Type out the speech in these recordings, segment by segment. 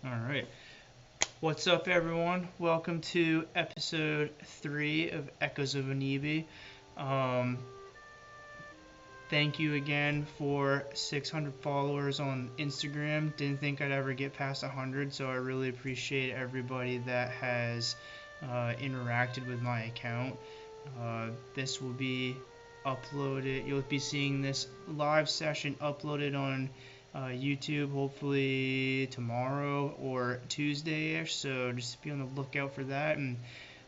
Alright. What's up, everyone? Welcome to episode 3 of Echoes of Onibi. Um, Thank you again for 600 followers on Instagram. Didn't think I'd ever get past 100, so I really appreciate everybody that has interacted with my account. This will be uploaded. You'll be seeing this live session uploaded on YouTube hopefully tomorrow or Tuesday-ish, so just be on the lookout for that. And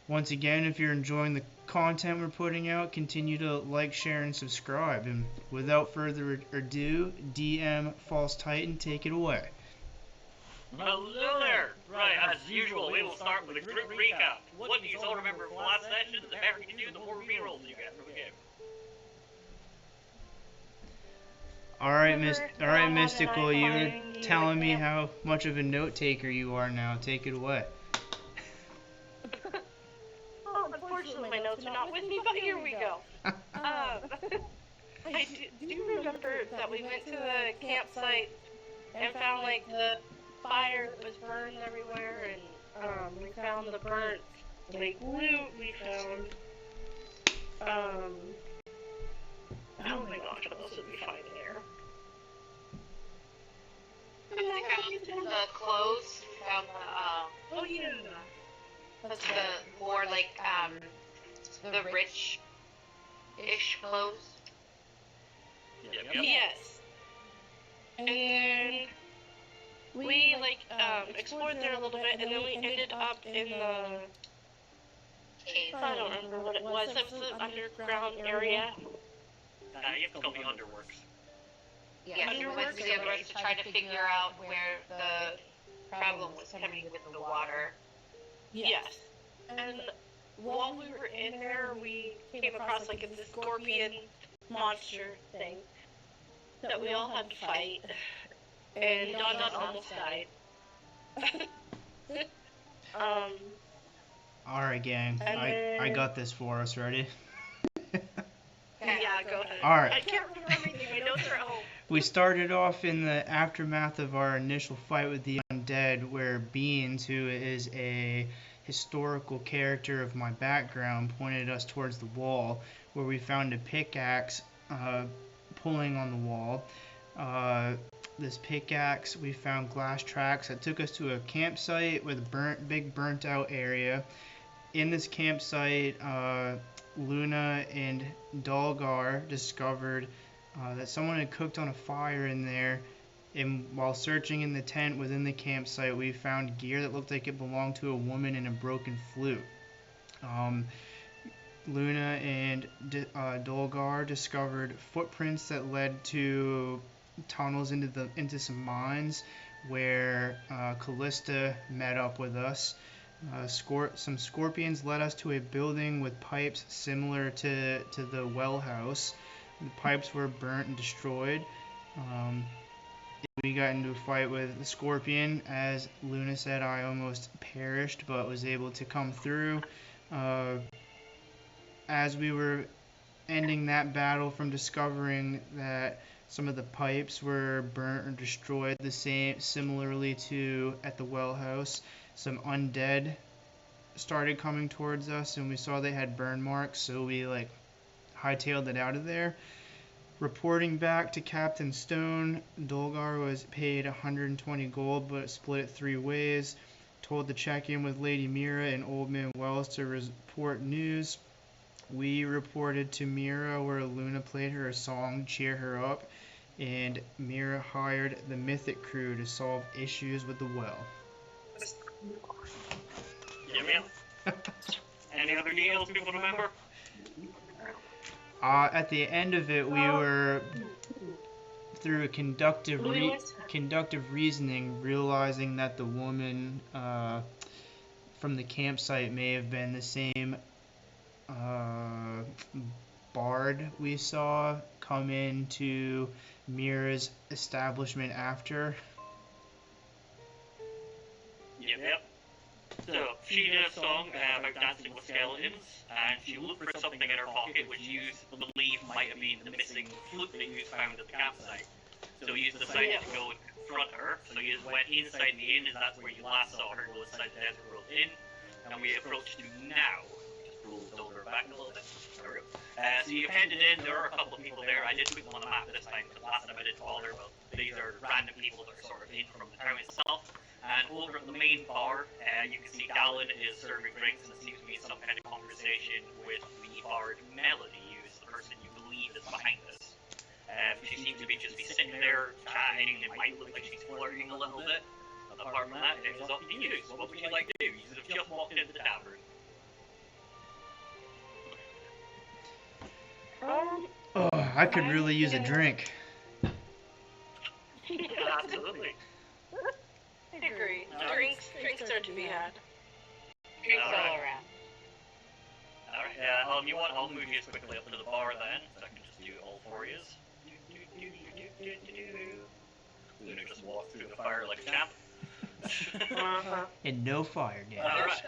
once again, if you're enjoying the content we're putting out, continue to like, share, and subscribe. And without further ado, DM False Titan, take it away. Hello there! Right, as usual, we will start with a quick recap. What do you all remember from last session? The better you do, the more rerolls you get from the game. Alright, Mystical, you were telling me how much of a note taker you are now. Take it away. Unfortunately, my notes are not with me, but here we go. I do remember that we went to the campsite and found, like, the fire that was burned everywhere, and we found the burnt, like, loot we found. Oh my gosh, what else did we find there? I found the clothes from the, Oh yeah. that's the more like, the rich-ish clothes. Yep. Yes. And then we, like, explored there a little bit, and then we ended up in the... Cave. I don't remember what it was. It was the underground area. You have to call me Underworks. Yeah, we went to the other to try to figure out where the problem was coming with the water. Yes. And while we were in there, we came across, like, this scorpion monster thing that we all had to fight. And Don almost died. Alright, gang. I got this for us. Ready? Yeah, go ahead. Alright. I can't remember everything. My notes are at home. We started off in the aftermath of our initial fight with the undead, where Beans, who is a historical character of my background, pointed us towards the wall, where we found a pickaxe pulling on the wall. This pickaxe, we found glass tracks that took us to a campsite with a big burnt out area. In this campsite, Luna and Dolgar discovered that someone had cooked on a fire in there, and while searching in the tent within the campsite, we found gear that looked like it belonged to a woman and a broken flute. Luna and Dolgar discovered footprints that led to tunnels into some mines where Kalllista met up with us. Some scorpions led us to a building with pipes similar to the well house. The pipes were burnt and destroyed. We got into a fight with the scorpion. As Luna said, I almost perished, but was able to come through. As we were ending that battle from discovering that some of the pipes were burnt or destroyed, similarly to at the well house, some undead started coming towards us, and we saw they had burn marks, so we hightailed it out of there. Reporting back to Captain Stone, Dolgar was paid 120 gold, but split it 3 ways. Told to check in with Lady Mira and Old Man Wells to report news. We reported to Mira, where Luna played her a song to cheer her up, and Mira hired the Mythic crew to solve issues with the well. Yeah. Any other details people remember? At the end of it, we were, through a conductive reasoning, realizing that the woman from the campsite may have been the same bard we saw come into Mira's establishment after. Yep. So, she did a song about dancing with skeletons, and she looked for something in her pocket which you believe might have been the missing flute that you found at the campsite. So he just decided to go and confront her. So he just went inside the inn, and that's where you last saw her go inside the Desert World Inn. And we approached to now. Just roll Dolgar back a little bit. There we go. So you headed in. There are a couple of people there. I did put them on the map this time, because last time I didn't bother. But these are random people that are sort of in from the town itself. And over at the main bar, you can see Galen is serving drinks, and it seems to be some kind of conversation with the bard Melody, who's the person you believe is behind this. She seems to be just be sitting there chatting. It might look like she's flirting a little bit. Apart from that, it is up to you. So what would you like to do? You have just walked into the tavern. Oh, I could really use a drink. Absolutely. I agree. Drinks are to be had. Drinks all around. Alright, you want, I'll move you quickly up to the bar then, so I can just do all for you. Luna just walked through the fire like a champ. And no fire damage. Alright.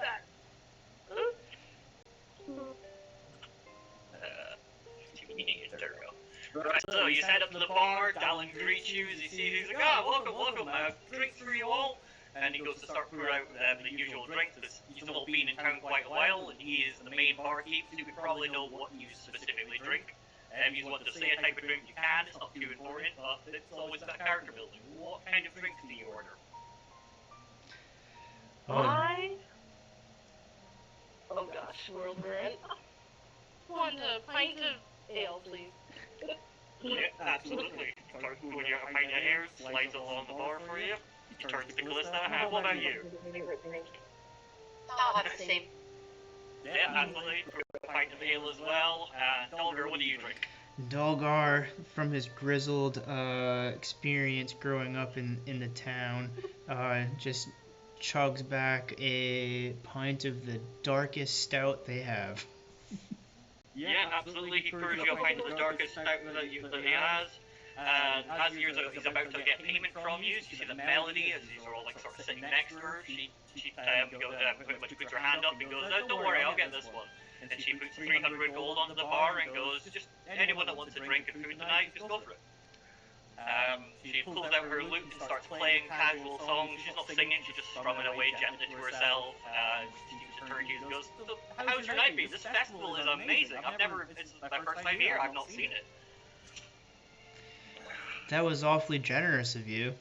There we go. Right, so you head up to the bar, Galen greets you as he sees you. He's like, welcome, drinks for you all. And he goes to start pouring out the usual drinks. He's all been in town quite a while, and he is the main barkeep, so you would probably know what you specifically drink. You want to say a type of drink you can, it's not too important, but it's always that character building. What kind of drink do you order? Oh gosh, world we're in. Want a pint of ale, please. Yeah, absolutely. Start pouring out a pint of ale, slides it along the bar for you. You turn to Kalllista. What about you? I'll have the same. Yeah, absolutely. A pint of ale as well. Dolgar, what do you drink? Dolgar, from his grizzled experience growing up in the town, just chugs back a pint of the darkest stout they have. Yeah, absolutely. He pours you a pint of the darkest stout that he has. And as he's about to get payment from you, you see the Melody, as he's all like sort of sitting next to her. She puts her hand up and goes, "Don't worry, I'll get this one." And she puts 300 gold onto the bar and goes, "Just anyone that wants a drink and food tonight, just go for it." She pulls out her lute and starts playing casual songs. She's not singing, she's just strumming away gently to herself. She turns to you and goes, "So, how's your night been? This festival is amazing. It's my first time here, I've not seen it." That was awfully generous of you.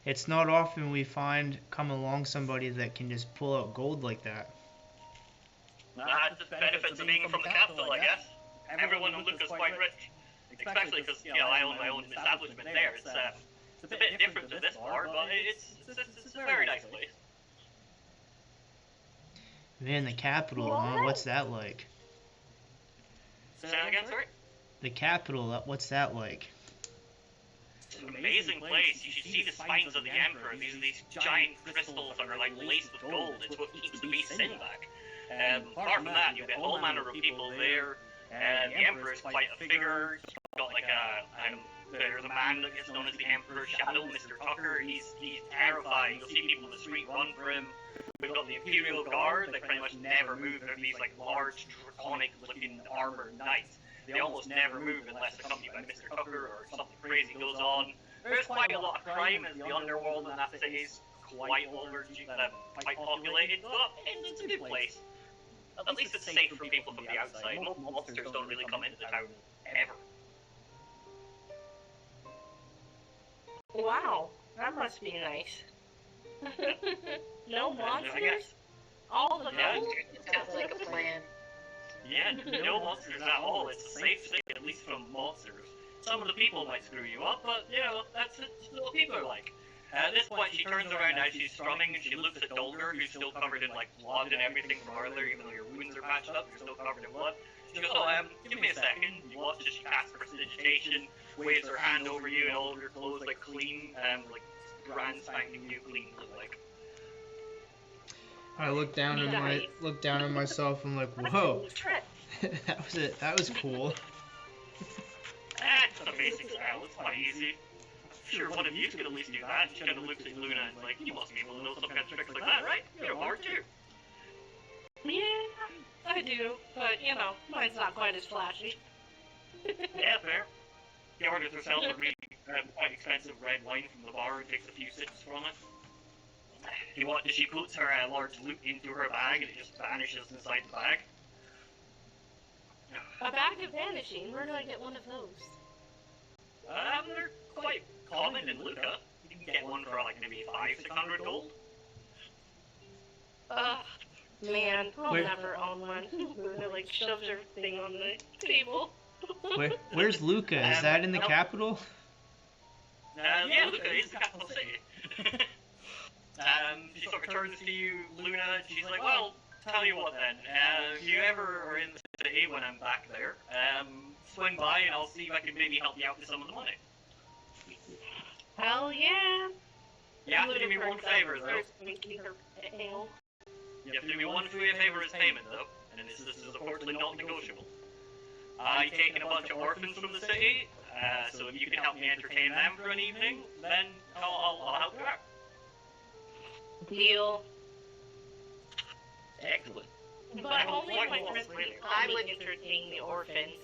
It's not often we come along somebody that can just pull out gold like that. That's the benefits of being from the capital, I guess. Everyone in Luca's quite rich. Especially because, I own my own establishment there. It's a bit different to this bar, but it's a very nice place. Man, the capital, huh? What's that like? Say that again, sorry? The capital, what's that like? It's an amazing place. You should see the spines of the Emperor. These giant crystals that are like laced with gold. It's what keeps the beast in back. Apart from that, you get all manner of people there. The Emperor is quite a figure. He's got like there's a man that gets known as the Emperor's Shadow, Mr. Tucker. He's terrifying. You'll see people in the street run for him. We've got the Imperial Guard that pretty much never move. They're these like large, draconic-looking armored knights. They almost never move unless accompanied by Mr. Tucker or something crazy goes on. There's quite a lot of crime as the underworld in that city is quite populated, but it's a good place. At least it's safe for people from the outside. Most monsters don't really come into the town ever. Wow, that must be nice. No monsters? I guess. All the gold? Sounds like a plan. Yeah, no monsters at all. It's a safe city, at least from monsters. Some of the people might screw you up, but, that's what people are like. At this point, she turns around as she's strumming, and she looks at Dolgar, who's still covered in, blood and everything from earlier, even though your wounds are patched up, you're still covered in blood. She goes, give me a second. You watch as she casts prestidigitation, waves her hand over you, and all of your clothes, clean, brand spanking new clean, look like. I look down at myself and whoa, that was cool. That's the basic style, it's quite easy. Sure, one of you could at least do that. She kind of looks at Luna and is like, you must be able to know some kind of tricks like that, right? You're a bard too. Yeah, I do, but mine's not quite as flashy. Yeah, fair. He orders herself a really quite expensive red wine from the bar and takes a few sips from it. She puts her large loot into her bag and it just vanishes inside the bag. A bag of vanishing? Where do I get one of those? They're quite common in Luca. You can get one for like maybe 500-600 gold. Man, I'll never own one. Luna like shoves everything on the table. Where's Luca? Is that in the capital? Yeah, Luca is the capital city. She sort of turns to you, Luna, and she's like, well, tell you what then, if you ever are in the city when I'm back there, swing by and I'll see if I can maybe help you out with some of the money. Hell yeah! You have to do me one favor, though. You have to do me one favor as payment, though, and this is unfortunately not negotiable. I've taken a bunch of orphans from the city, so if you can help me entertain them for an evening, then I'll help you out. Deal. Excellent. But only if I would entertain the orphans.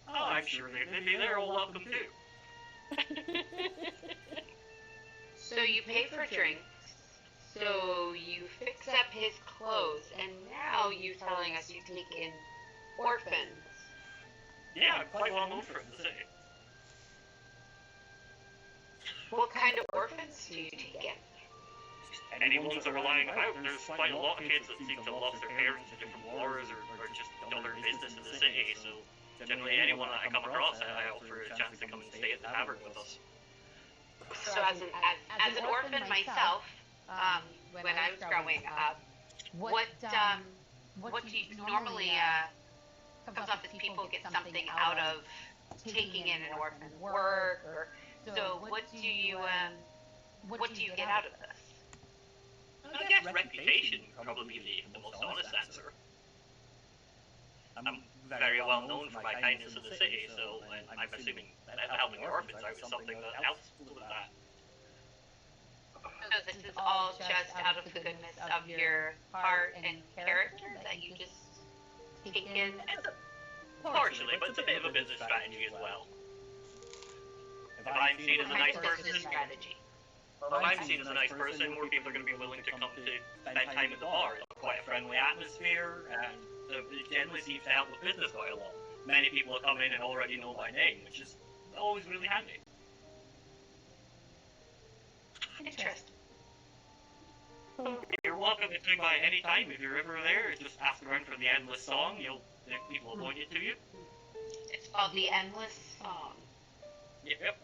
Oh, I'm sure they'd be there, all welcome too. So you pay for drinks, so you fix up his clothes, and now you're telling us you take in orphans. Yeah, I'm quite well known for it in the city. What kind of orphans do you take in? Any ones that are lying about, there's quite a lot of kids that seem to have lost their parents in different wars or just done their business in the city, so generally anyone that I come across, I offer a chance to come and stay at the tavern with us. So as an orphan myself, when I was growing up, what do you normally comes up as people get something out of taking in an orphan work, or so what do you get out of this? I guess reputation would probably be the most honest answer. I'm very well known for my kindness in the city, so I'm assuming that helping orphans out is something that helps with that. So this is all just out of the goodness of your heart and character that you just take in? Partially, but it's a bit of a business strategy as well. If I'm seen as a nice person, strategy. If I'm seen as a nice person, more people are going to be willing to come to spend time at the bar. It's quite a friendly atmosphere, and it generally seems to help with business quite a lot. Many people will come in and already know my name, which is always really handy. Interesting. You're welcome to swing by any time if you're ever there. Just ask around for the Endless Song. People will point it to you. It's called the Endless Song. Yep.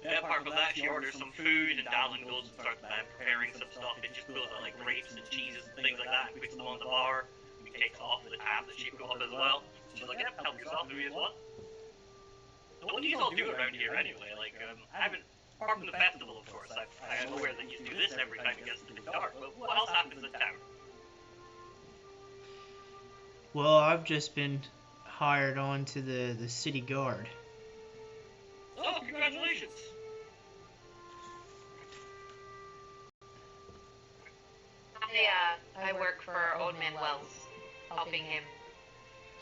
Apart from that, she orders some food, and Dallin goes and starts preparing some stuff. It just goes on like grapes and cheeses and things like that. And puts them on the bar. And he takes off the tab that she put up as well. She's like, "Yep, help yourself if you want." What do you all do around here anyway? Like, I haven't, apart from the festival, of course. I'm aware that you do this every time it gets to be dark. But what else happens in town? Well, I've just been hired on to the city guard. Oh, congratulations! I work for Old Man Wells, helping him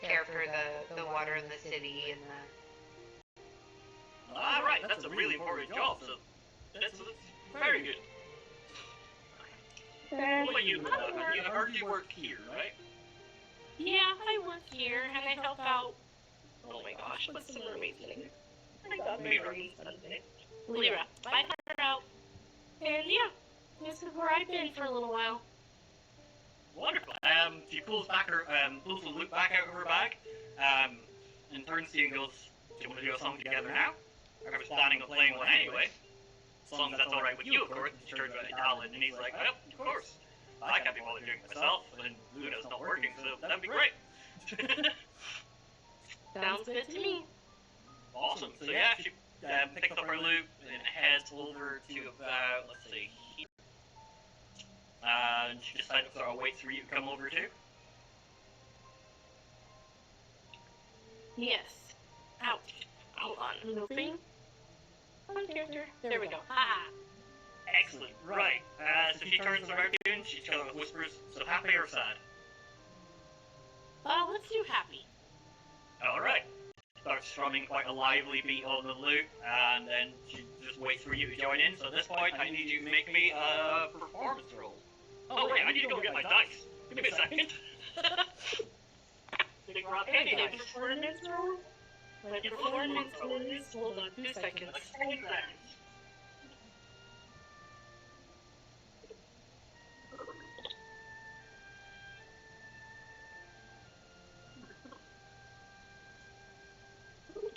care for the water in the city and the... Ah, right, that's a really important job, so that's very good. What about you, I heard you work here, right? Yeah, I work here and I help out. Oh my gosh, what's the mermaid's name? I got married Sunday. Lyra. I help her out. And yeah, this is where I've been for a little while. Wonderful. She pulls the loot back out of her bag, and turns to you and goes, "Do you want to do a song together now? I was planning on playing one anyway. As long as that's alright with you, of course." She turns to Alan, and he's like, "Well, of course. I can't be bothered doing it myself, and Luna's not working, so that'd be great." Sounds good to me. Awesome. So yeah, she picks up her loot and heads over to about, let's see, here. And she just kind of sort of waits for you to come over too. Yes. Ouch. Hold on. Moving. On character. There we go. Ah. Excellent. Right. So she turns around to you and she kind of whispers, so happy or sad? Let's do happy. Alright. Starts strumming quite a lively beat on the lute, and then she just waits for you to join in. So at this point, I need you to make me a performance roll. Oh wait, I need to go get my dice. Give me a second. Okay, performance roll? My performance roll is, hold on 2 seconds.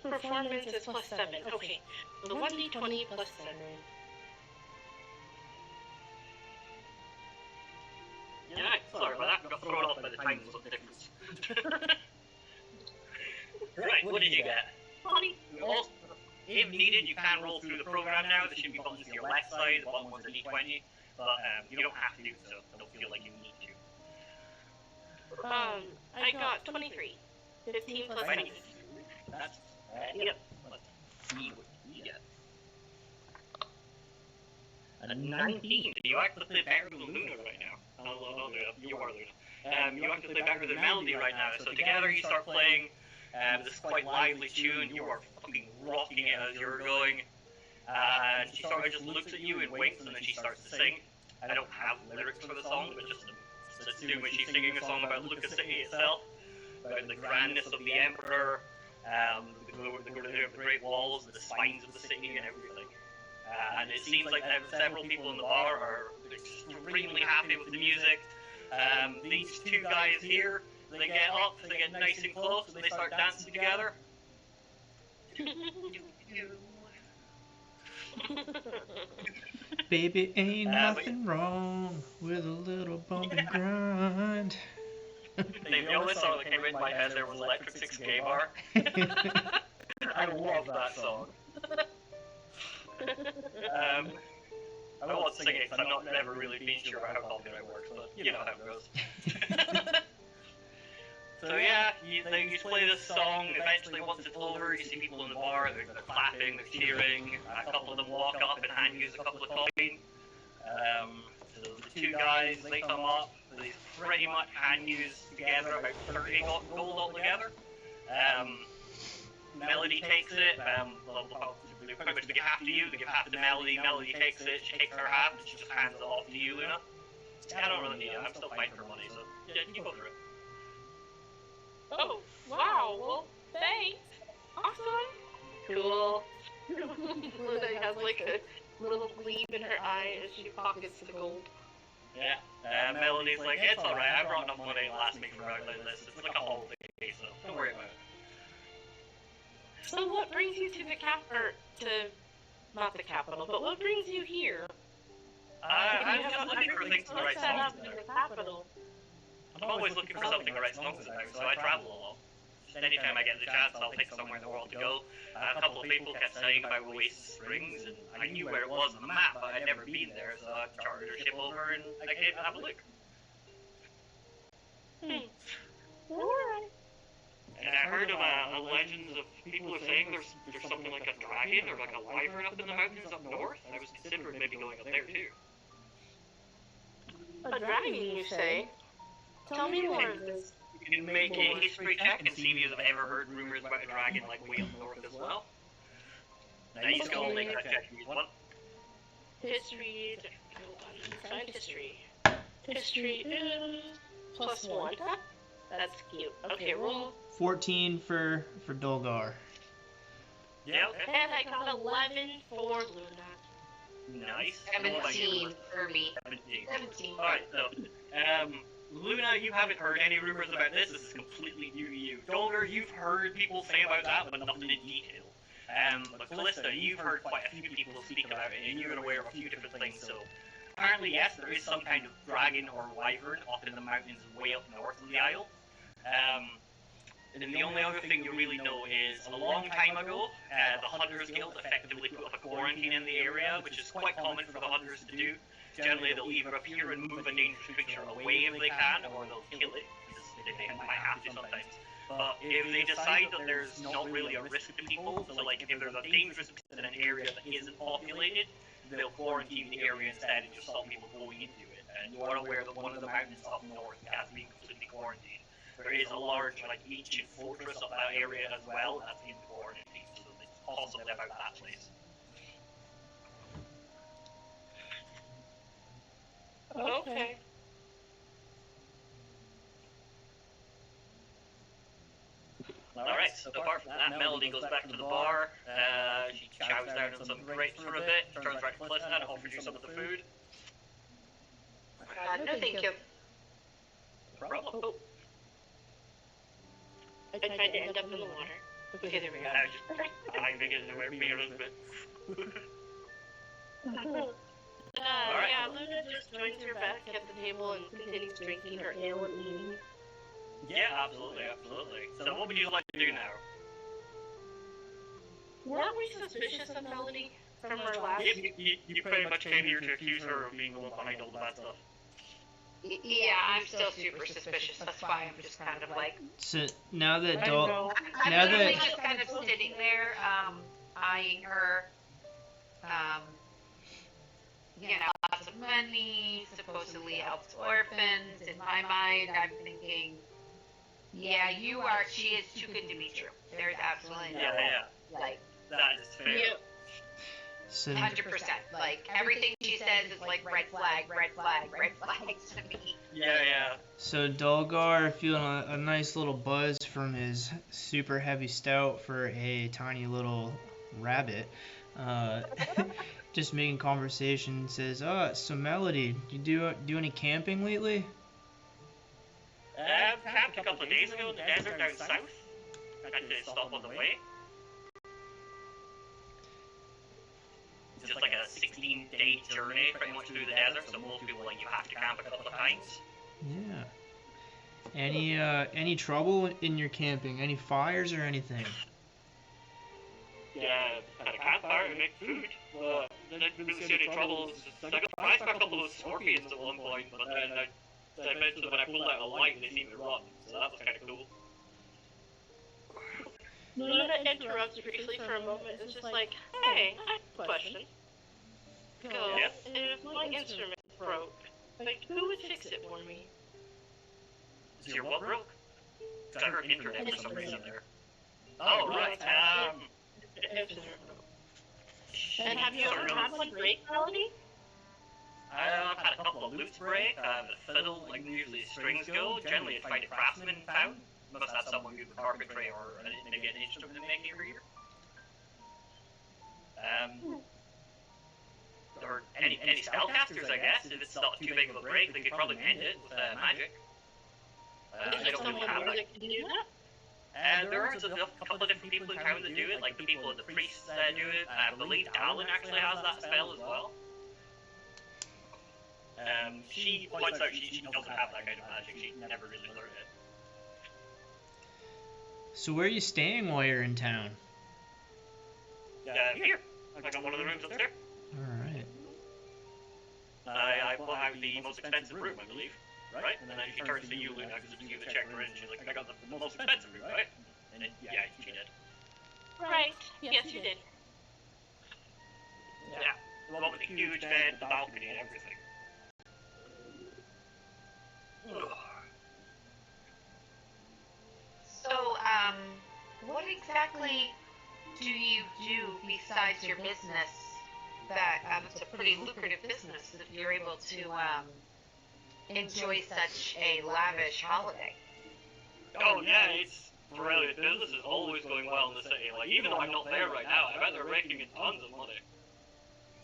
Performance is +7. Okay, so 1d20 +7. Yeah, sorry about that. Got thrown off by the time difference. Right, what did you get? 20. Also, if needed, you can roll through the program now. There should be buttons to your left side. The bottom one's a d20, but you don't have to, so don't feel like you need to. I got 23. 15 plus 7. That's yep. Let's see what you get. A 19. You actually play better than Luna right now. I'll do it. You are Luna. You actually play better than Melody right now. So together you start playing this quite lively tune. You are fucking rocking it as you're going. And she sort of just looks at you and winks, and then she starts to sing. I don't have lyrics for the song, but just assume when she's singing a song about Lucas City itself, about the grandness of the Emperor, the grandeur of the Great Walls, the spines of the city, and everything. And it seems like several people in the bar are extremely happy with the music. These two guys here, they get up, they get nice and close, and they start dancing together. Baby, ain't nothing wrong with a little bump and grind. The only song that came into my head there was Electric 6K Bar. I love that song. I won't sing it because I'm not never really been sure about how copyright works, but you know how it goes. So yeah, you play this song. Eventually, once it's over, you see people in the bar. They're clapping, they're cheering. A couple of them walk up and hand you a couple of coins. So the two guys, they come up. They pretty much hand you together about 30 gold altogether. Melody takes it. Pretty much they give half to you. They give half to Melody. Melody takes it. She takes her half, and she just hands it off to you, Luna. I don't really need it. I'm still fighting for money, so yeah, you go through it. Oh, wow, well, thanks. Awesome. Cool. Luna has like a little gleam in her eye as she pockets the gold. Yeah, Melody's like, it's alright, I brought enough money to last me for about like this. It's like a holiday, so don't worry about it. So what brings you to the not the capital, but what brings you here? I'm just looking for things to write songs in about. the capital. I'm always looking for something to write songs about, so I travel a lot. Just anytime I get the chance, I'll pick somewhere in the world to go. A couple of people kept saying about Oasis Springs, and I knew where it was on the map, but I'd never been there, so I chartered a ship over and I came to have a look. Alright. And I heard of legends of people are saying there's something like a dragon or like a wyvern up in the mountains up north. I was considering maybe going up there too. A dragon, you say? Tell me more of this. You can make a history check and see if you've ever heard rumors about a dragon like way up north as well. Now you can all make that check if you want. History. Hold on. Find history. History is +1. That's cute. Okay, roll. 14 for Dolgar. Yeah, okay. And I got 11 for Luna. Nice. 17 for me. 17. Alright, so, Luna, you haven't heard any rumors about this. This is completely new to you. Dolgar, you've heard people say about that, but nothing in detail. But Kalllista, you've heard quite a few people speak about it, and you're aware of a few different things, so... Apparently, yes, there is some kind of dragon or wyvern up in the mountains way up north of the Isle. And then the only other thing you really know is, a long time ago, the Hunters Guild effectively put up a quarantine in the area, which is quite common for the hunters to do. Generally, they'll either appear and move a dangerous creature away if they can, or they'll kill it, because they might have to sometimes. But if they decide that there's not really a risk to people, so like if there's a dangerous in an area that isn't populated, they'll quarantine the area instead and just stop people going into it. And you are aware that one of the mountains up north has been completely quarantined. There is a large, like, ancient fortress up that area as well that's in quarantine, so it's possibly about that place. Okay. Alright, so apart from that, Melody goes back to the bar, she chows down on some grapes for a bit, turns right to Kalllista and offers you some of the food. No, thank you. No problem. Oh. I tried to end up in the water. Okay, there we go. I was just diving into where me a little bit. Yeah, Luna just joins her back at the table and continues drinking her ale and eating. Yeah, absolutely. So what would you like to do now? Weren't we suspicious of Melody from our last... You pretty much came here to accuse her of being the one behind all the bad stuff. Yeah, I'm still super suspicious. That's why I'm just kind of like... So now that I'm literally just kind of sitting there, eyeing her. Lots of money, supposedly helps orphans. In my mind, I'm thinking, yeah, she is too good to be true. There's absolutely no way. Like, that is fair. Yeah. So 100%. Like, everything she says is like red flag to me. Yeah. So Dolgar feeling a nice little buzz from his super heavy stout for a tiny little rabbit. Just making conversation, says, so Melody, you do any camping lately? Camped a couple of days ago in the desert down south. I had to stop on the way. It's just like a 16-day journey pretty much through the desert, so most people, like, you have to camp a couple of times. Yeah. Any trouble in your camping? Any fires or anything? Yeah, had a campfire and make food, but didn't really see any trouble. I got surprised by a couple of scorpions at one point, but then I mentioned when I pulled out a light, they seemed to run, so that was kind of cool. Luna interrupts briefly for a moment. It's just like, hey, I have a question. Go. Yeah. If my instrument broke, like, who would fix it for me? Is your what broke? I heard internet for some reason there. Oh, right. And have you ever had one break, Melody? I've had a couple of loops break, the fiddle, like usually strings go. Generally I'd find a craftsman in town. Must have someone good with carpentry or maybe an instrument making for here. Or any spellcasters, I guess. If it's not too big of a break, they could probably mend it with magic. Is there someone that can do that? And there are a couple of different people in town that do it, like the people, the priests do it. I believe Dallin actually has that spell as well. She points out she doesn't have that kind of magic, she never really learned it. So where are you staying while you're in town? Here. I got one of the rooms upstairs. Alright. I bought out the most expensive room, I believe. Right? And then she turns to you, Luna, because it's you that checked her in. She's like, I got the most expensive room, right? And then, yeah, she did. Right. Yes, you did. Yeah. The one with the huge bed, the balcony, and everything. So, what exactly do you do besides your business? That it's a pretty lucrative business if you're able to enjoy such a lavish holiday. Oh yeah, it's brilliant. Business is always going well in the city. Like, even though I'm not there right now, I bet they're raking in tons of money.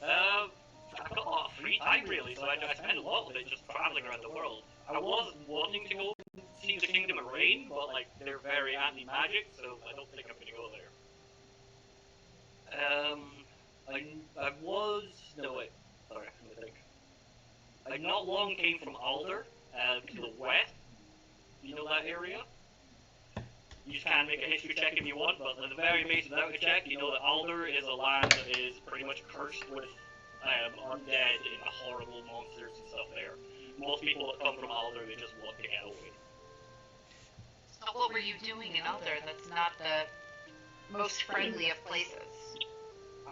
I've got a lot of free time really, so I spend a lot of it just traveling around the world. I was wanting to go see the Kingdom of Rain, but like they're very anti-magic, so I don't think I'm gonna go there. Let me think. I not long came from Alder, to the west. You know that area? You just can't make a history check if you want, but at the very base without a check, you know that Alder is a land that is pretty much cursed with undead and horrible monsters and stuff there. Most people that come from Alder, they just want to get away. So what were you doing in Alder? That's not the most friendly of places.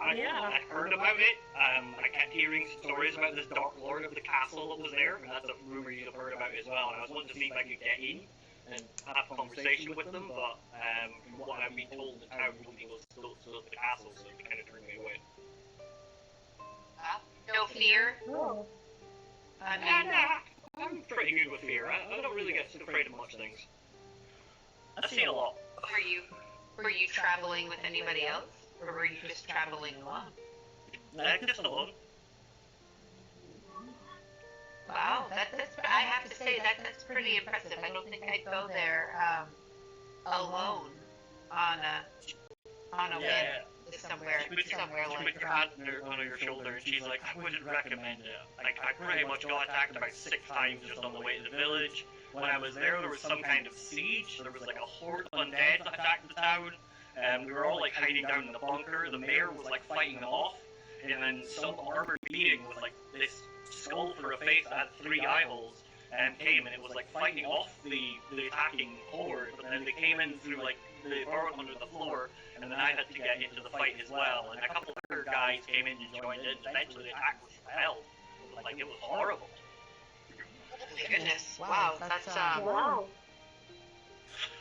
I heard about it. I kept hearing stories about this Dark Lord of the castle that was there, and that's a rumor you'd have heard about as well. And I was wanting to see if I could get in and have a conversation with them, but from what I've been told, the town people still at the castle, so they kind of turned me away. No fear. Oh. I mean, I'm pretty good with fear. I don't really get afraid of much things. I've seen a lot. were you traveling with anybody else, or were you just traveling alone? Just alone. Wow, that's I have to say that's pretty impressive. I don't think I'd go there alone on a whim somewhere She put your hand on your shoulder, and she's like, I wouldn't recommend it. Like, I pretty much got attacked about 6 times just on the way to the village. When I was there was some kind of siege. There was like a horde of undead that attacked the town. We were all like hiding down in the bunker. The mayor was like fighting them off, and then some armored being with like this skull for a face that had 3 eye holes came, and it was like fighting off the attacking horde. But then they came in through like the burrow under the floor, and then I had to get into the fight as well. And a couple of other guys came in and joined in. Eventually, the attack was repelled. Like, it was horrible. Goodness, wow, that's Wow.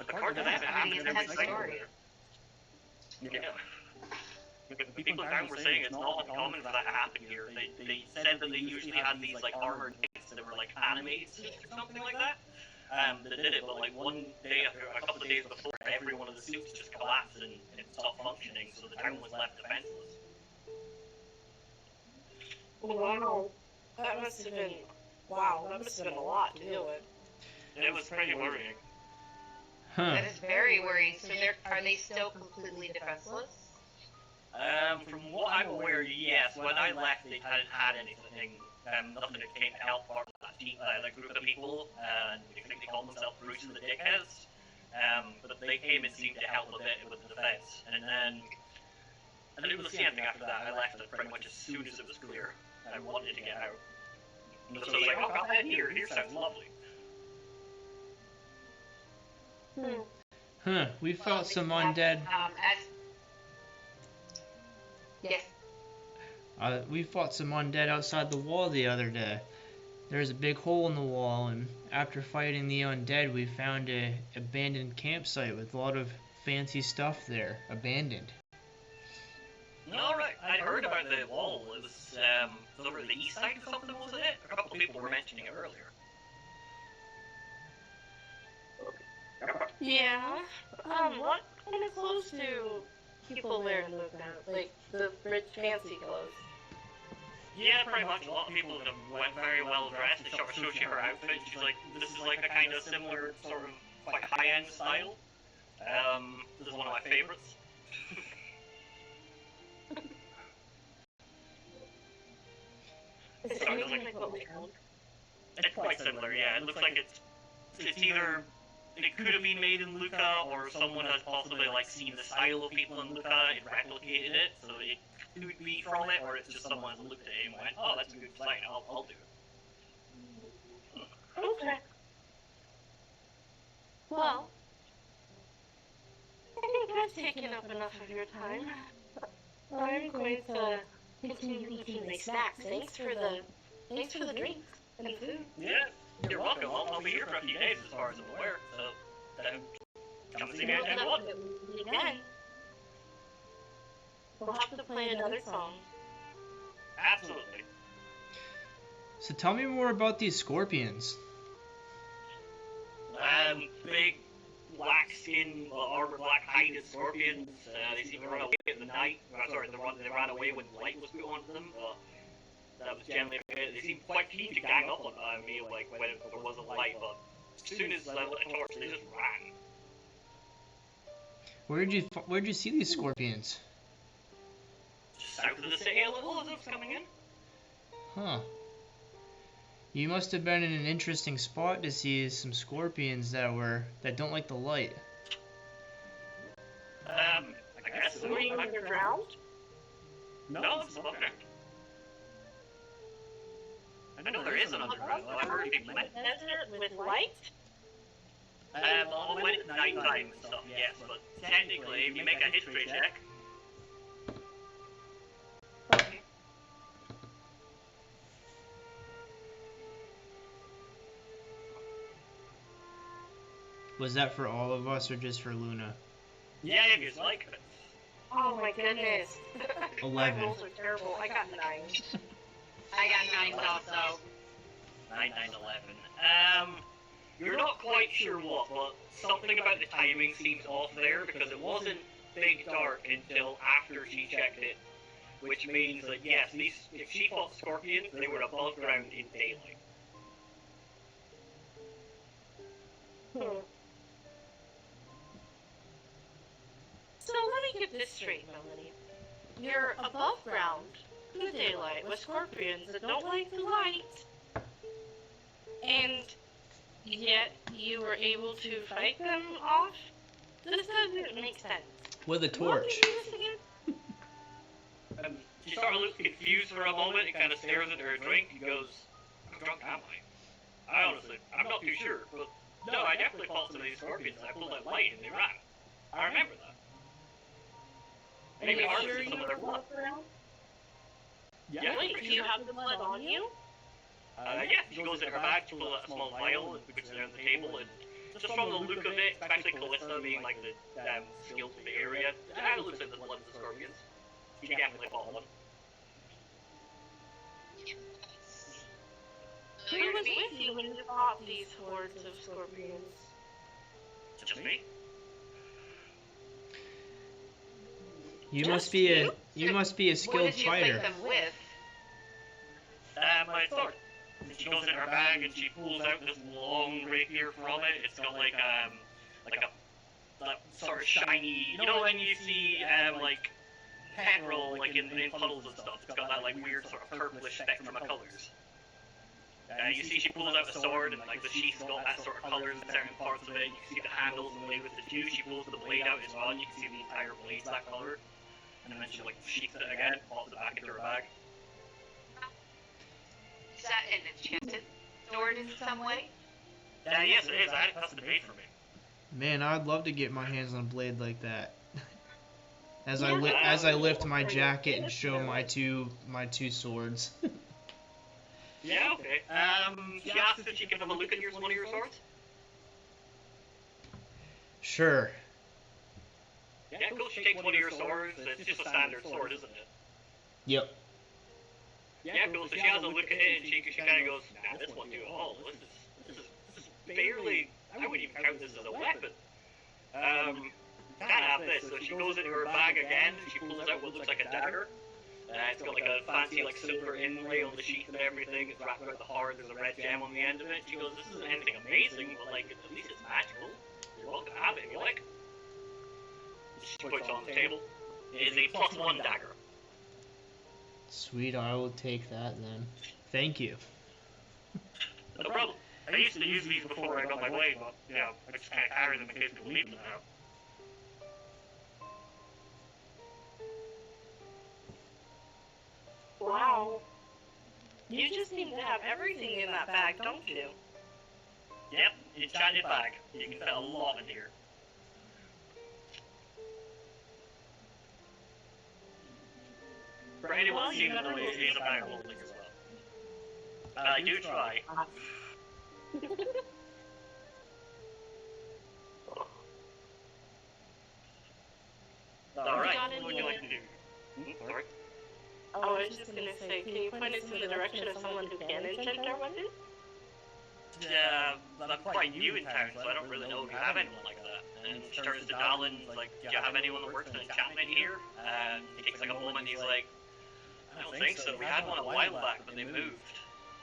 According to them, it happened in every story. Yeah. The people in town were saying it's not uncommon for that to happen here. They said that they usually had these like armored knights that were like animated suits or something like that. That did it, but like one day, a couple of days before, every one of the suits just collapsed and stopped functioning, so the town was left defenseless. Wow. That must have been. Wow, that must have been a lot to deal with. It was pretty worrying. Huh. that is very worrying. So are they still completely defenseless? From what I'm aware, yes. When I left, they hadn't had anything. Nothing that came to help part of that group of people, and I think they called themselves Bruce and the Dickheads. But they came and seemed to help a bit with the defense. And then I didn't really see anything after that. I left it pretty much as soon as it was clear. I wanted to get out. And so I was like, oh, I'll head here. Here sounds lovely. Huh. We fought some undead. Yes. We fought some undead outside the wall the other day. There's a big hole in the wall, and after fighting the undead, we found a abandoned campsite with a lot of fancy stuff there, abandoned. Alright, I'd heard about the wall. It was over the east side or something, wasn't it? A couple of people were mentioning it earlier. Yeah. What kind of clothes do people wear in Luca? Like the rich, fancy clothes. Yeah, pretty much. A lot of people that went very well dressed. They sort of showed you her outfit. She's like, this is like a kind of similar, sort of quite high-end style. This is one of my favorites. Is it anything like what we own? It's quite similar, yeah. It looks like it's either it could have been made in Luca, or someone has possibly like seen the style of people in Luca and replicated it, so it could be from it, or it's just someone has looked at it and went, oh, that's a good design, I'll do it. Okay. Well, I think I've taken up enough of your time. I'm going to continue eating my snacks. Thanks for the drinks and food. Yeah, you're welcome. I'll be here for a few days as far as I'm aware, so come see me anytime you want. Again. We'll have to play another song. Absolutely. So tell me more about these scorpions. Big black skin, armor black hided scorpions. They seem to run away at the night. Sorry, they ran away when light was put on them. That was generally it. They seemed quite keen to gang up on me, like when there was a light. But as soon as I lit a torch, they just ran. Where'd you see these scorpions? Just south of the city a little as it was coming in. Huh. You must have been in an interesting spot to see some scorpions that don't like the light. I guess so. Were you underground? No, it's above ground. I know there is an underground, though. I've heard people went. Desert with light? I went at night time and stuff, yes, but technically, if you make a history check, Was that for all of us or just for Luna? Yeah, if you like it. Oh my goodness. My 11. rolls are terrible. I got 9. I got 9 also. 9, 9, 11. You're not quite sure what, but something about the timing seems off there because it wasn't big dark until after she checked it. Which means that, yes, if she fought scorpions, they were above ground in daylight. So let me get this straight, Melanie. You're above ground in the daylight with scorpions that don't like the light. And yet you were able to fight them off? This doesn't make sense. With a Walk torch. me through this again? She sort of looks confused for a moment and kind of stares at her drink and goes, "How drunk am I? Honestly, I'm not too sure, but no, I definitely fought some of these scorpions and I pulled out light and they ran. I remember that. Maybe Are you harvested sure some you of their were blood." above ground? Yeah, Wait, pretty do you sure. have the blood on you? Yeah, she goes in her bag, she pulls out a small vial and puts it on the table, and just from the look of it, especially Kalllista being like the skilled for the area, it looks like the blood of the scorpions. She definitely fought one. Who was with you when you fought these hordes of scorpions? Just me? You Just must be a What skilled did you fighter. fight them with? My sword. And she goes in her bag and she pulls out this long rapier from it. It's got like a that sort of shiny, you know when you see like petrol like in puddles and stuff. It's got that like weird sort of purplish spectrum of colors. You see she pulls out the sword and like the sheath's got that sort of colors in certain parts of it. You can see the handles and the way with the two. She pulls the blade out as well and you can see the entire blade's that color. And then she like sheaths it again, pops it back into her bag. Is that an enchanted sword in some way? Yes it is, I had it custom made for me. Man, I'd love to get my hands on a blade like that. As Yeah. I lift my jacket and show my two swords. Yeah, okay. She asks if she can have a look at one of your swords. Sure. Yeah, cool. She takes one of your swords. It's just a standard sword, isn't it? Yep. Yeah, cool. So she has a look at it and she kind of goes, "Nah, this won't do at all. This is barely. I wouldn't even count this as a weapon. Can't have this." So she goes into her bag again and she pulls out what looks like a dagger. It's got like a fancy like silver inlay on the sheath and everything. It's wrapped around the heart. There's a red gem on the end of it. She goes, "This isn't anything amazing, but like at least it's magical. You're welcome to have it if you like." She puts it on the table. It is a +1 dagger. Sweet, I will take that then. Thank you. No problem. I used to use these before I got my blade, but yeah, I just can't carry them in case people need them now. Wow. You just seem to have everything in that bag, don't you? Yep, enchanted bag. You can fit a lot in here. For anyone who seems to know, it is a bag of holding as well. I do try. Alright, what would you like to do? Sorry? Oh, I was just gonna say, can you point us in the direction of someone who can enchant our weapons? I'm quite new in town, so I don't really know if you have anyone like that. And she turns to Dallin, like, "Do you have anyone that works in enchantment here?" And he takes like a moment, he's like, "I don't think so. We had one a while back, but they moved.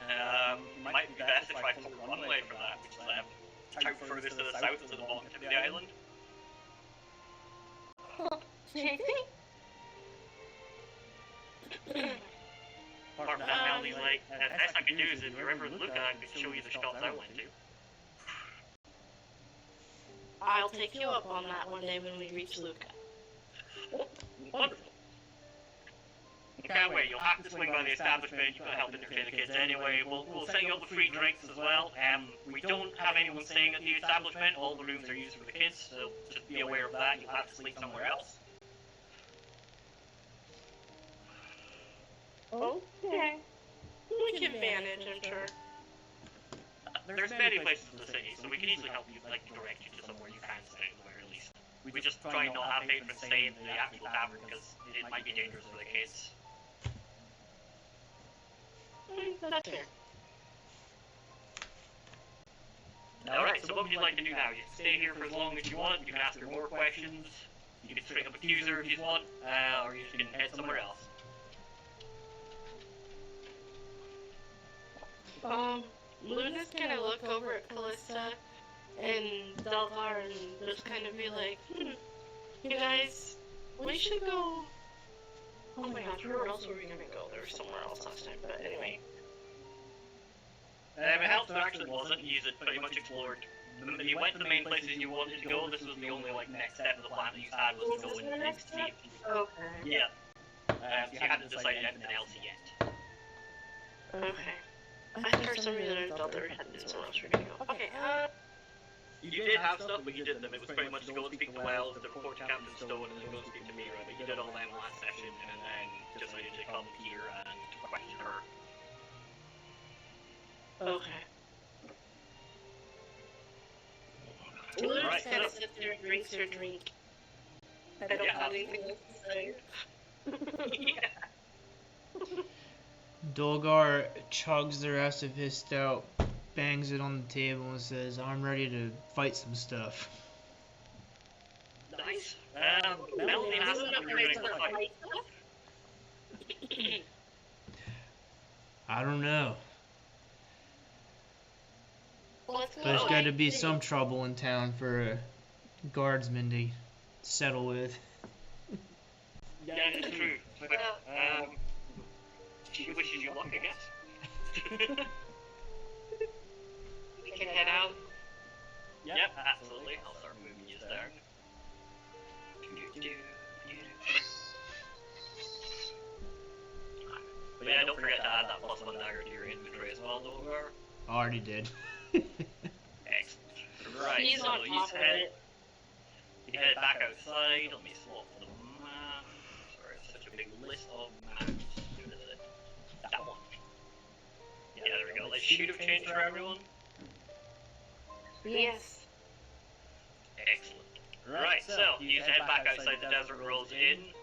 It might be best if I took a runway for that, which is out furthest to the south to the bottom tip of the island." JC? Apart from that, Melly's like, "The best I can do is if you're ever in Luca, I can show you the shops I went to." I'll take you up on that one day when we reach Luca. Wonderful. Can't wait, you'll have to swing by the establishment, you've got to help entertain the kids anyway. We'll set you up with free drinks as well. We don't have anyone staying at the establishment, all the rooms are used for the kids, so just be aware of that, you'll have to sleep somewhere else. Okay. We can manage, I'm sure. there's many places in the city, so we can easily help you, like, direct you to somewhere you can stay at the very least. We just try and not have patrons stay in the actual tavern because it might be dangerous for the kids. That's fair. Alright, so what would you like to do now? You can stay here for as long as you want, you can ask her more questions, you can straight up accuse her if you want, or you can head somewhere else. Luna's gonna look over at Kalllista and Dolgar and just kind of be like, you guys, we should go. Oh my gosh, where else were we gonna go? There was somewhere else last time, but anyway. It helps there actually wasn't, you had pretty much explored. You went to the main places you wanted to go, this was the only, like, next step of the plan that you had was to go in and see. Okay. Yeah. So you hadn't decided anything else yet. Okay. For some reason I thought there had been somewhere else we were gonna go. Okay, You did have stuff, but you did them. It was pretty much to go and speak to Wells, to report to Captain Stone, and then go and speak to Mira. But you did all them last session, and then decided to come here and question her. okay. Luna just kind of sits there and drinks her drink. I don't have anything else to say. Yeah. Dolgar chugs the rest of his stout, bangs it on the table, and says, "I'm ready to fight some stuff." Nice. Melanie asked if we were going to go fight. I don't know. Let's go. There's got to be some trouble in town for a guardsman to settle with. Yeah, it's true. But, she wishes you luck, I guess. We can head out. Yep, absolutely. I'll start moving you there. But yeah, don't forget to add that +1 dagger to your inventory as well, Dolgar. Already did. Excellent. Right, He's so on you top of it. head back outside. Let me swap the map. Sorry, it's such a big list of maps. Where is it? That one. Yeah, there we go. Let's shoot have changed for everyone. Yes. Excellent. Right, so you head back outside the Desert Rose Inn.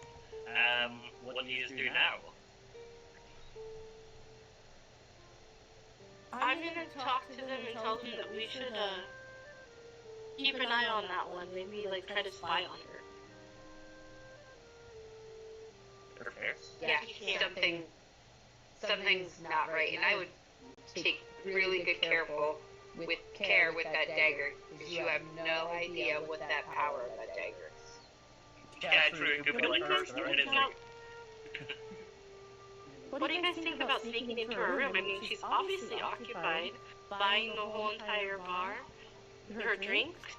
What do you do now? I'm gonna talk to them and tell them that we should, keep an eye on that one. Maybe, like, try to spy on her. Fair. Yeah, something's not right, and I would take really good care with that dagger, because you have no idea what that power of that dagger is. Yeah, true. It could be like hers, or it is like. What do you guys think about sneaking into her room? I mean, she's obviously occupied, buying the whole entire bar, her drinks.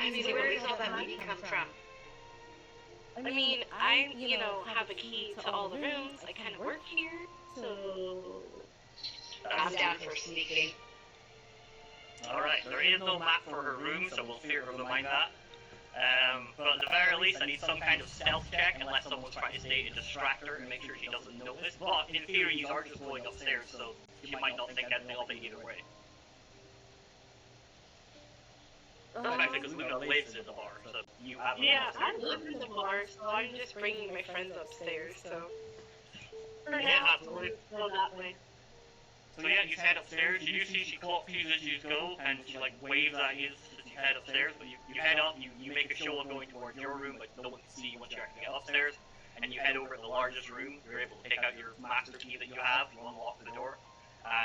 I mean, where does all that money come from? I mean, I, have a key to all the rooms. I kind of work here, so... I'm down for sneaking. Alright, there is no map for her room, so we'll mind that. But at the very least, I need some kind of stealth check, unless someone's trying to stay to distract her and make sure she doesn't notice. But in theory, you are just going upstairs, so she might not think anything of it either way. Especially because Luna lives in the bar, so you have Yeah, I live in the bar, so I'm just bringing my friends upstairs, so... For Yeah, now, absolutely. we'll go that way. So yeah, you head upstairs, you do see she clocks you as you go, and she like waves at you as you head upstairs, but you head up, you make a show of going towards your room, but no one can see you once you actually get upstairs, and you head over to the largest room, you're able to take out your master key that you have, you unlock the door.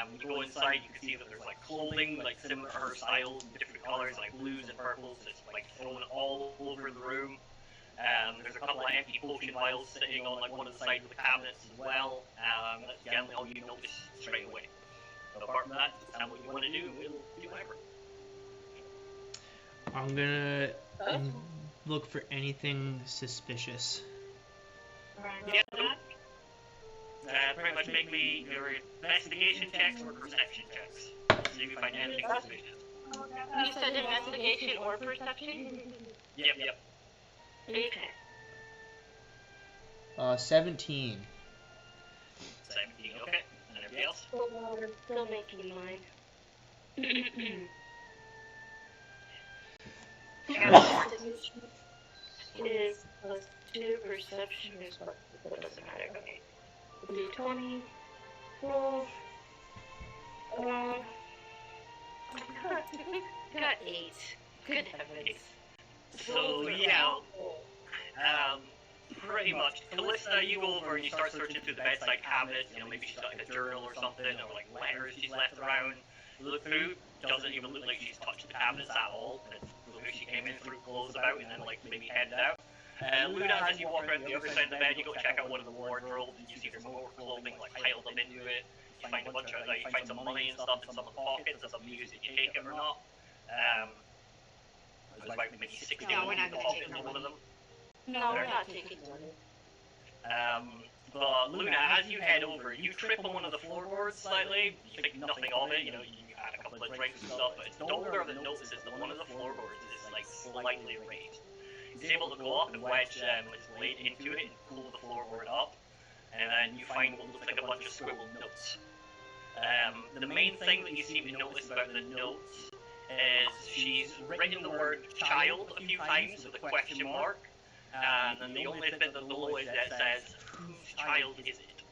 When you go inside, you can see that there's like clothing, like similar to her style, different colors, like blues and purples, it's like thrown all over the room. There's a couple of empty potion vials sitting on like one of the sides of the cabinets as well. That's generally all you notice straight away. So apart from that, tell what you want to do, and we'll do whatever. I'm gonna look for anything suspicious. Yeah, pretty much make me your investigation checks or perception checks. So you can find anything suspicious. You said investigation or perception? Yep. Okay. 17. 17, okay. And everybody else? Still making mine. Investigation is plus 2, perception is what it doesn't matter. Okay. We'll do 20. Roll. Got 8. Good heavens. So, yeah, pretty much. Kalllista, you go over and you start searching through the bedside cabinets, maybe she's got like a journal or something, or like letters she's left around. You look through, doesn't even look like she's touched the cabinets at all. It looks like she came in, threw clothes about, and then like maybe headed out. Luna, as you walk around the other side of the bed, you go check out one of the wardrobes, and you see there's more clothing like piled up into it. You find a bunch of, you find some money and stuff in some of the pockets. It's up to you if you take it or not. There's about maybe 60 No, we're not in the gonna pockets take of one of them. No, we're not taking money. But Luna, as you head over, you trip on one of the floorboards slightly. You think nothing of it, you had a couple of drinks and stuff, but it's Dolgar that notices that one of the floorboards is like slightly raised. He's able to go up and wedge his blade into it and pull the floorboard up, and then you find what looks like a bunch of scribbled notes. The main thing that you seem to notice about the notes is she's written the word child a few times with a question mark. And then the only bit below it that says, whose child is it?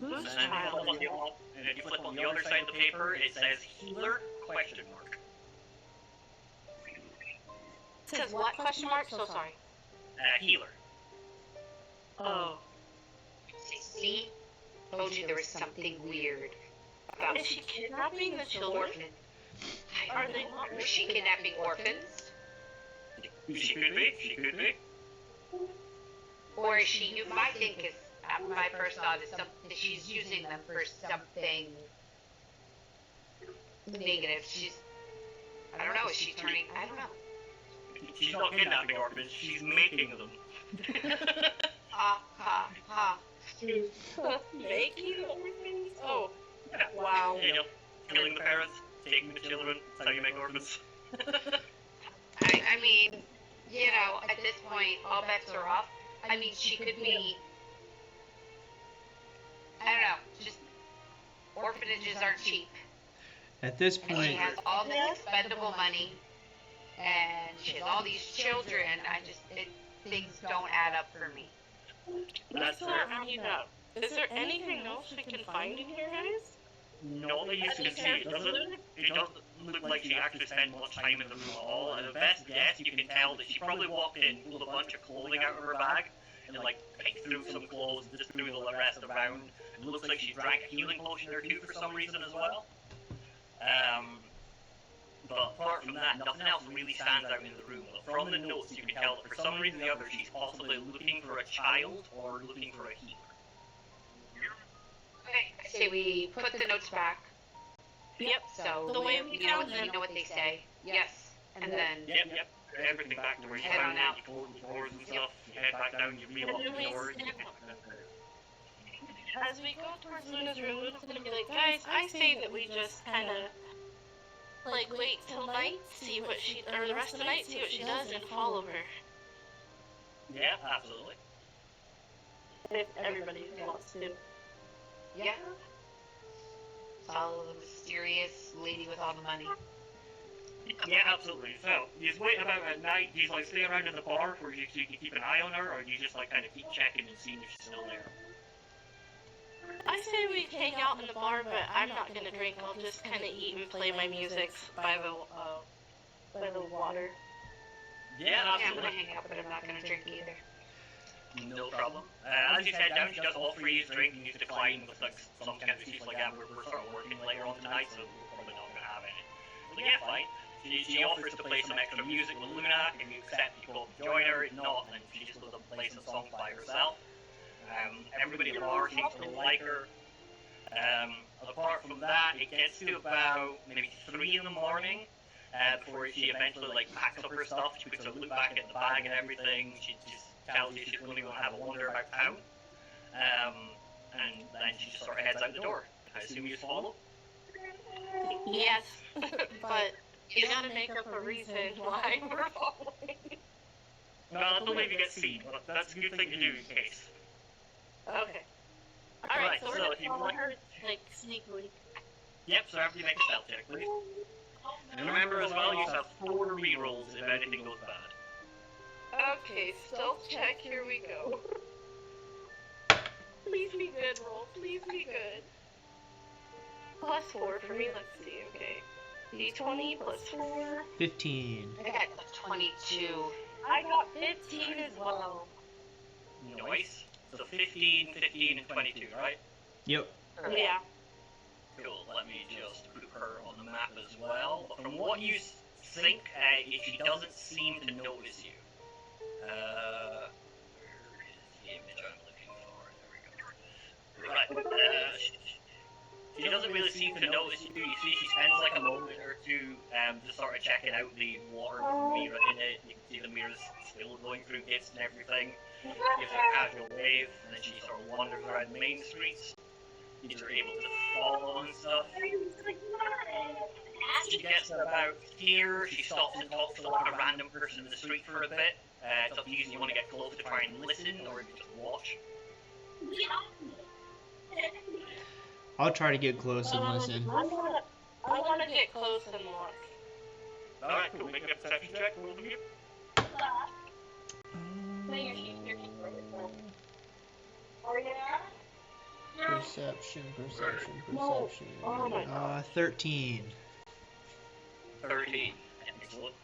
Whose And then child? if you flip on the other side of the paper, it says healer, question mark. It says what, question mark? So sorry. Healer. Oh. See? Told you there was something weird about Is she kidnapping the children? orphans. Are they not? Was she kidnapping orphans? She could be, she could be. Or is she, you might think is, my first thought is that she's using them for something negative. I don't know, is she turning, I don't know. She's not kidnapping orphans, she's making them. Ha, ha, ha. Making orphans? Oh. Yeah. Wow. Killing the parents, taking the children, that's how you make orphans. I mean, at this point, all bets are off. I mean, she could be, I don't know, just, orphanages aren't cheap. At this And she point, has all this expendable money, and she has all these children. Things don't add up for me. That's fair. Is there anything else we can find in here, guys? Not that you can see, it doesn't look like she actually spent much time in the room at all, and the best guess, you can tell that she probably walked in, pulled a bunch of clothing out of her bag, and picked through some clothes, and just threw the rest around. It looks like she drank a healing potion or two for some reason as well. But apart from that, nothing else really stands out in the room. But from the notes, you can tell that for some reason or the other, she's possibly looking for a child or looking for a healer. Okay, I say we put the notes back. Yep. So The way we you know found them. what they say. Yes, and then Yep. Everything back to where you Head found on it, out. you pulled the doors and stuff, you head back down, you reel up the doors. As we go towards Luna's room, Luna's gonna be like, guys, I say that we just kind of, wait till night, or the rest of the night, see what she does, and follow her. Yeah, absolutely. If everybody wants to. yeah. Follow the mysterious lady with all the money. Yeah, absolutely. So, do you wait about at night, do you stay around in the bar where you can keep an eye on her, or do you just kind of keep checking and seeing if she's still there? I say we hang out in the bar, but I'm not gonna drink. I'll just kind of eat and play my music by the water. Yeah, Yeah, I'm absolutely. gonna hang out, but I'm not gonna drink either. No problem. As you head down, she does offer you a drink, and you decline with some kind of excuse like, yeah, we're sort of working later on tonight, so we're probably not going to have any. So yeah, fine. She offers to play some extra music with Luna, and you accept you go join her. If not, then she just goes up and plays some songs by herself. Everybody in the bar seems to like her. Apart from that, it gets to about maybe 3 in the morning before she eventually packs up her stuff. She puts a look back at the bag and everything. She just tells you she's going to go and have a wander about town. And then she just sort of heads out the door. I assume you just follow? Yes, but you gotta make up a reason why we're following. No, don't maybe get seen, but that's a good thing to do in case. Okay. Alright, so we're so gonna if you follow want- her like, sneakily. Yep, so after you make a stealth check, please. And remember as well, you have 4 rerolls if anything goes bad. Okay, stealth check, here we go. Please be good, roll. Please be good. +4 for me, let's see, okay. D20 +4. 15. I got 22. I got 15 as well. Nice. So 15, 15, and 22, right? Yep. Yeah. Cool, let me just put her on the map as well. But from what you think, she doesn't seem to notice you. Where is the image I'm looking for? There we go. Right, she doesn't really seem to notice you. You see she spends like a moment or two just sort of checking out the water with the mirror in it. You can see the mirror's still going through bits and everything. Gives it a casual wave, and then she sort of wanders around main streets. You're able to follow and stuff. She gets about here, she stops and talks to like a random person in the street for a bit. It's up to you if you want to get close to try and listen, or if you just watch. I'll try to get close and listen. I want to get close and look. Alright, cool. Make a perception check. Roll them here. Perception. Oh my God. 13. 13. Excellent.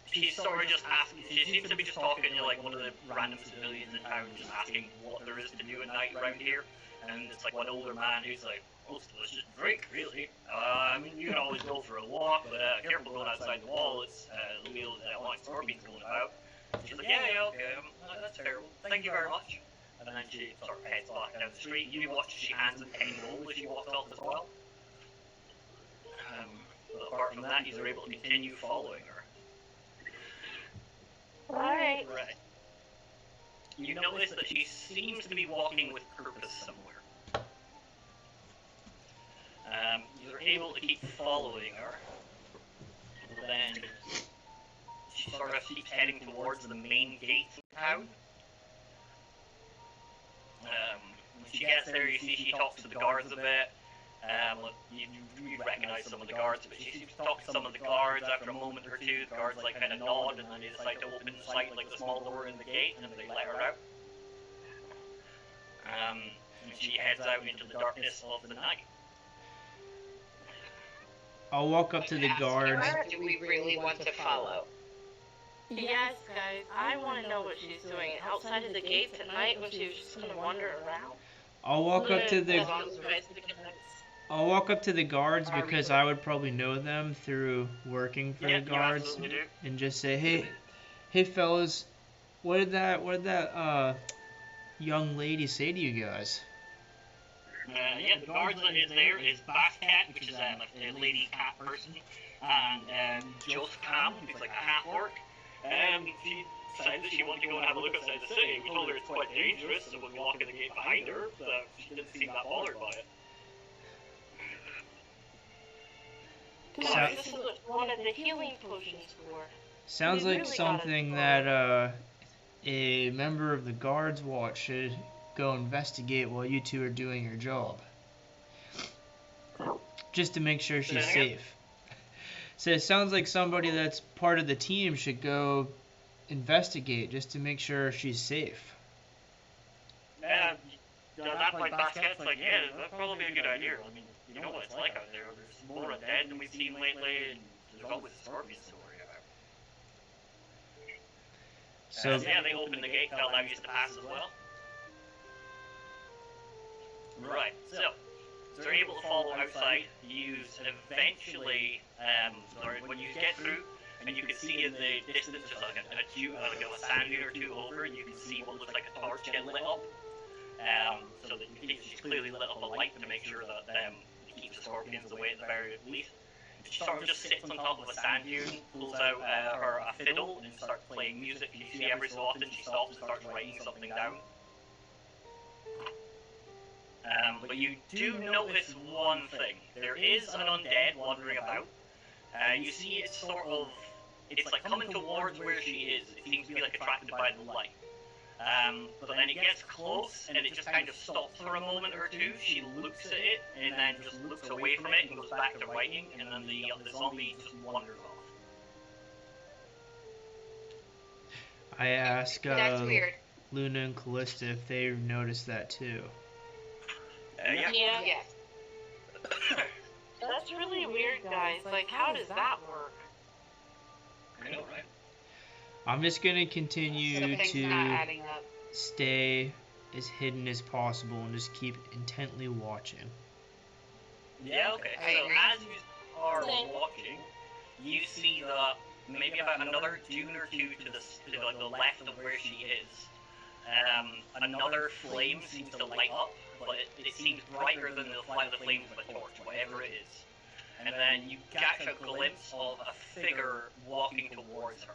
She's sort of just asking, she seems to be just talking to like one of the random civilians in town, just asking what there is to do at night around here. And it's like one older man who's like, most delicious drink, really. I mean, you can always go for a walk, but careful going outside the wall, it's illegal, like scorpions going about. She's like, yeah, okay, that's terrible. Thank you very much. And then she sort of heads back down the street. You watch as she hands him 10 gold as she walks off as well. But apart from that, you're able to continue following her. Alright. Right. You notice that she seems to be walking with purpose somewhere. You're able to keep following her. Then she sort of keeps heading towards the main gates of town. When she gets there, you see she talks to the guards a bit. You recognize some of the guards, but she seems to talk to some of the guards. After a moment or two, the guards like kind of nod, and then they decide to open the site, like the small door in the gate, and they let her out. And she heads out into the darkness of the night. I'll walk up to the guards. Do we really want to follow? Yes, guys, I want to know what she's doing outside of the gates at night when she was just going to wander around. I'll walk up to the As long as you guys pick it up. I'll walk up to the guards because I would probably know them through working for the guards, and just say, hey fellas, what did that young lady say to you guys? Yeah, the guards that is there is Basscat, which is a lady cat person, and Jost Cam, who's like a half orc. She decided that she wanted to go and have a look outside the city. We told her it's quite dangerous, so we'll walk in the gate behind her, so she didn't seem that bothered by it. This is what one of the healing potions for. Sounds We like really something that a member of the guards watch should go investigate while you two are doing your job. Just to make sure she's safe. So it sounds like somebody that's part of the team should go investigate just to make sure she's safe. That like Basket's like, yeah, that'd probably be a good idea. I mean, you know what it's like out there. There's more undead than we've seen lately, and there's always scorpions to worry about. So Yeah, they opened the gate to allow you to pass as well. Right, so they're able to follow outside. You eventually, when you get through, and you can see in the distance just like a sand dune or two over, and you can see what looks like a torch get lit up. So that she's clearly lit up a light to make sure that it keeps the scorpions away at the very least. She sort of just sits on top of a sand dune, pulls out her fiddle, and starts playing music. You see every so often she stops and starts writing something down. But you do notice one thing. There is an undead wandering about. You see it's like coming towards where she is. It seems to be like attracted by the light. But then it gets close, and it just kind of stops for a moment or two. She looks at it, and then just looks away from it, and goes back to writing, and then the zombie just wanders off. I ask That's weird. Luna and Kalllista if they noticed that too. Yeah. Yes. That's really weird, guys. Like, how does that work? I know, right? I'm just gonna continue Something's to not adding up. stay as hidden as possible and just keep intently watching. Yeah, okay. I So agree. as you are watching, you see maybe about another dune or two to the left of where she is. Another flame seems to light up, but it seems brighter than the flames of a torch, whatever it is. And then you catch a glimpse of a figure walking towards her.